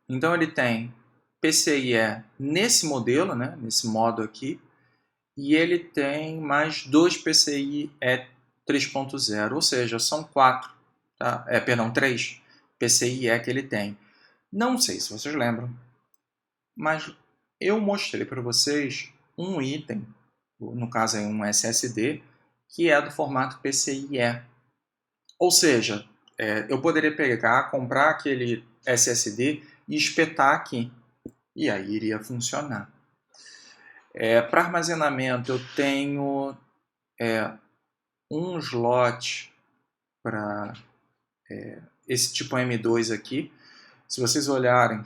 Então ele tem PCIe nesse modelo, né? Nesse modo aqui, e ele tem mais dois PCIe 3.0, ou seja, são 4, tá? Perdão, 3 PCIe que ele tem. Não sei se vocês lembram, mas eu mostrei para vocês um item, no caso é um SSD, que é do formato PCIe. Ou seja, eu poderia pegar, comprar aquele SSD e espetar aqui, e aí iria funcionar. Para armazenamento, eu tenho um slot para esse tipo M2 aqui. Se vocês olharem,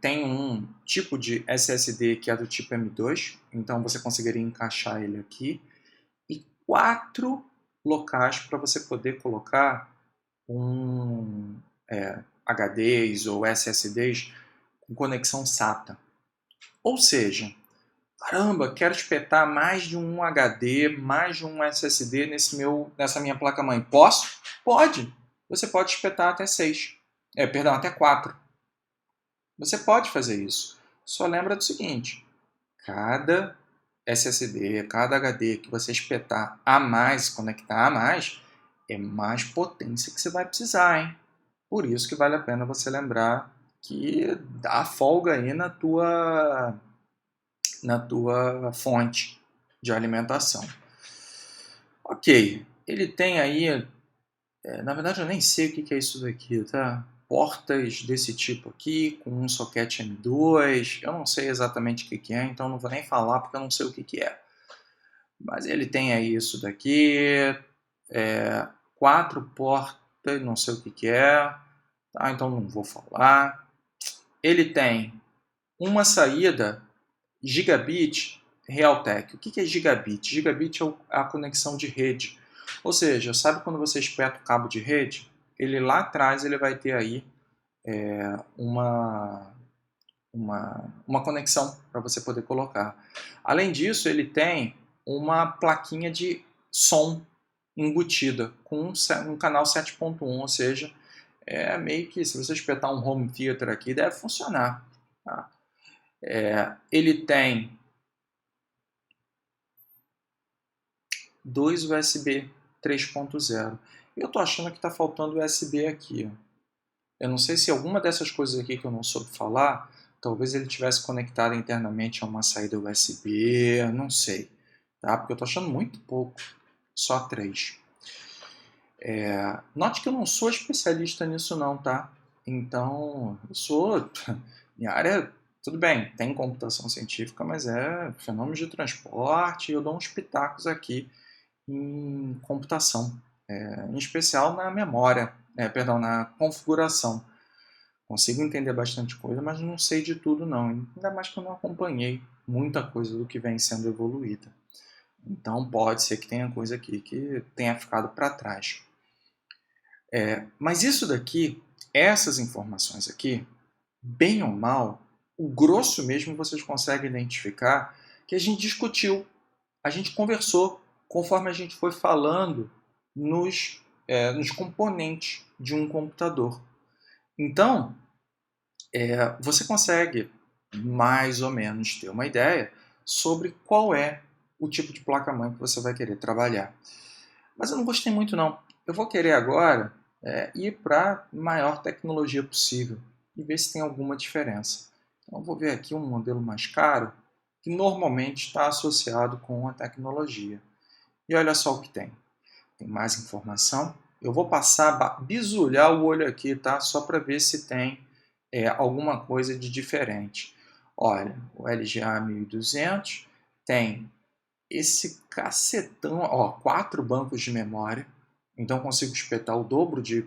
tem um tipo de SSD que é do tipo M2, então você conseguiria encaixar ele aqui. E 4 locais para você poder colocar HDs ou SSDs com conexão SATA. Ou seja, caramba, quero espetar mais de um HD, mais de um SSD nessa minha placa-mãe. Posso? Pode. Você pode espetar até 6. Perdão, até 4. Você pode fazer isso. Só lembra do seguinte, cada SSD, cada HD que você espetar a mais, conectar a mais, é mais potência que você vai precisar, hein? Por isso que vale a pena você lembrar que dá folga aí na tua fonte de alimentação. Ok, ele tem aí, na verdade eu nem sei o que é isso daqui, tá? Portas desse tipo aqui, com um soquete M2, eu não sei exatamente o que é, então não vou nem falar porque eu não sei o que é. Mas ele tem aí isso daqui, 4 portas, não sei o que é, tá? Então não vou falar. Ele tem uma saída Gigabit Realtek. O que é Gigabit? Gigabit é a conexão de rede. Ou seja, sabe quando você espeta o cabo de rede? Ele lá atrás ele vai ter aí uma conexão para você poder colocar. Além disso, ele tem uma plaquinha de som embutida com um canal 7.1, ou seja, meio que se você espetar um home theater aqui, deve funcionar. Tá? Ele tem 2 USB 3.0. Eu estou achando que está faltando USB aqui. Eu não sei se alguma dessas coisas aqui que eu não soube falar, talvez ele tivesse conectado internamente a uma saída USB, não sei. Tá? Porque eu estou achando muito pouco, só 3. Note que eu não sou especialista nisso não, tá? Então, eu sou... Minha área, tudo bem, tem computação científica, mas é fenômenos de transporte, e eu dou uns pitacos aqui em computação, em especial na memória, na configuração. Consigo entender bastante coisa, mas não sei de tudo não, ainda mais que eu não acompanhei muita coisa do que vem sendo evoluída. Então pode ser que tenha coisa aqui que tenha ficado para trás. Mas isso daqui, essas informações aqui, bem ou mal, o grosso mesmo vocês conseguem identificar que a gente discutiu, a gente conversou conforme a gente foi falando nos componentes de um computador. Então, você consegue mais ou menos ter uma ideia sobre qual é o tipo de placa-mãe que você vai querer trabalhar. Mas eu não gostei muito não. Eu vou querer agora ir para a maior tecnologia possível e ver se tem alguma diferença. Então eu vou ver aqui um modelo mais caro que normalmente está associado com a tecnologia. E olha só o que tem. Tem mais informação. Eu vou passar, bisulhar o olho aqui, tá? Só para ver se tem alguma coisa de diferente. Olha, o LGA 1200 tem esse cacetão, 4 bancos de memória. Então consigo espetar o dobro de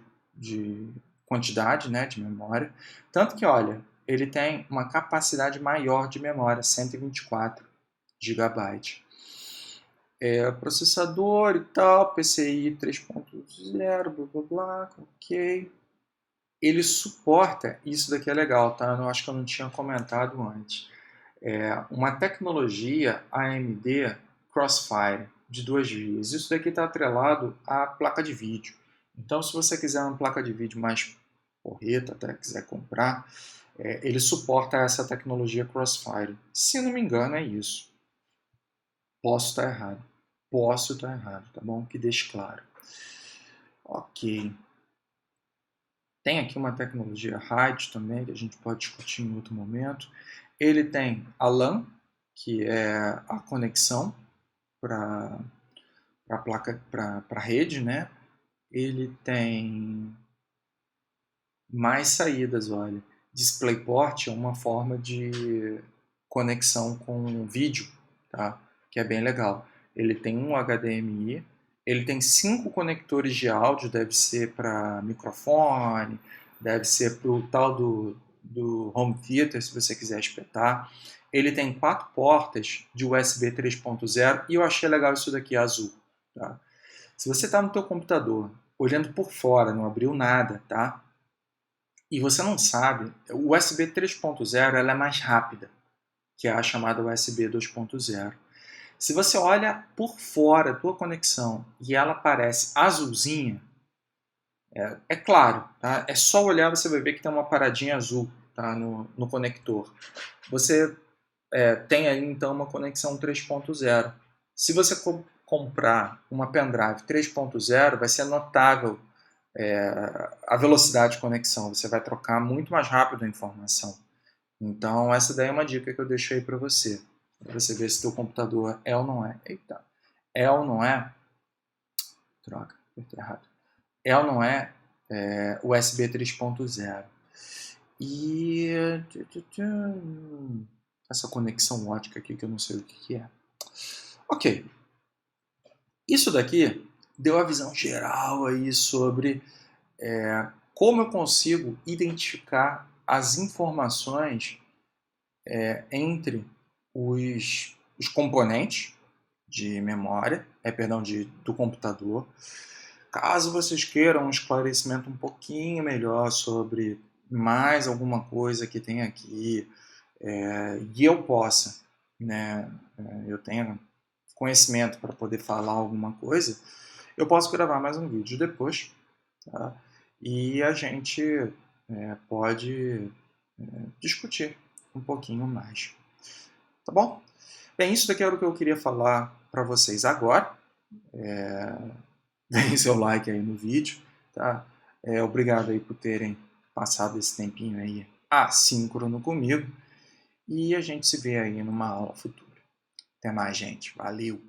quantidade, né, de memória. Tanto que, olha, ele tem uma capacidade maior de memória, 124 GB. Processador e tal, PCI 3.0, blá blá blá, ok. ele suporta, isso daqui é legal, tá? Eu acho que eu não tinha comentado antes. Uma tecnologia AMD Crossfire de 2 vias. Isso daqui está atrelado à placa de vídeo. Então, se você quiser uma placa de vídeo mais porreta, até quiser comprar, ele suporta essa tecnologia Crossfire. Se não me engano, é isso. Posso estar errado. Posso estar errado, tá bom? Que deixe claro. Ok. Tem aqui uma tecnologia RAID também, que a gente pode discutir em outro momento. Ele tem a LAN, que é a conexão para a placa, para a rede, né? Ele tem mais saídas, olha. DisplayPort é uma forma de conexão com vídeo, tá? Que é bem legal. Ele tem um HDMI, ele tem 5 conectores de áudio, deve ser para microfone, deve ser para o tal do home theater, se você quiser espetar. Ele tem 4 portas de USB 3.0 e eu achei legal isso daqui, azul. Tá? Se você está no teu computador, olhando por fora, não abriu nada, tá? E você não sabe, o USB 3.0 ela é mais rápida que a chamada USB 2.0. Se você olha por fora a tua conexão e ela aparece azulzinha, é claro, tá? É só olhar, você vai ver que tem uma paradinha azul, tá? no conector. Você tem aí então uma conexão 3.0. Se você comprar uma pendrive 3.0, vai ser notável a velocidade de conexão. Você vai trocar muito mais rápido a informação. Então, essa daí é uma dica que eu deixei para você. Para você ver se teu computador é ou não é. Eita. É ou não é? Droga, apertei errado. É ou não é, USB 3.0. E essa conexão ótica aqui que eu não sei o que é. Ok. Isso daqui deu a visão geral aí sobre como eu consigo identificar as informações entre os componentes de memória, do computador. Caso vocês queiram um esclarecimento um pouquinho melhor sobre mais alguma coisa que tem aqui, e eu possa, né, eu tenho conhecimento para poder falar alguma coisa, eu posso gravar mais um vídeo depois, tá? E a gente pode discutir um pouquinho mais. Tá bom? Bem, isso daqui era o que eu queria falar para vocês agora. Deem seu like aí no vídeo, tá? Obrigado aí por terem passado esse tempinho aí assíncrono comigo. E a gente se vê aí numa aula futura. Até mais, gente. Valeu!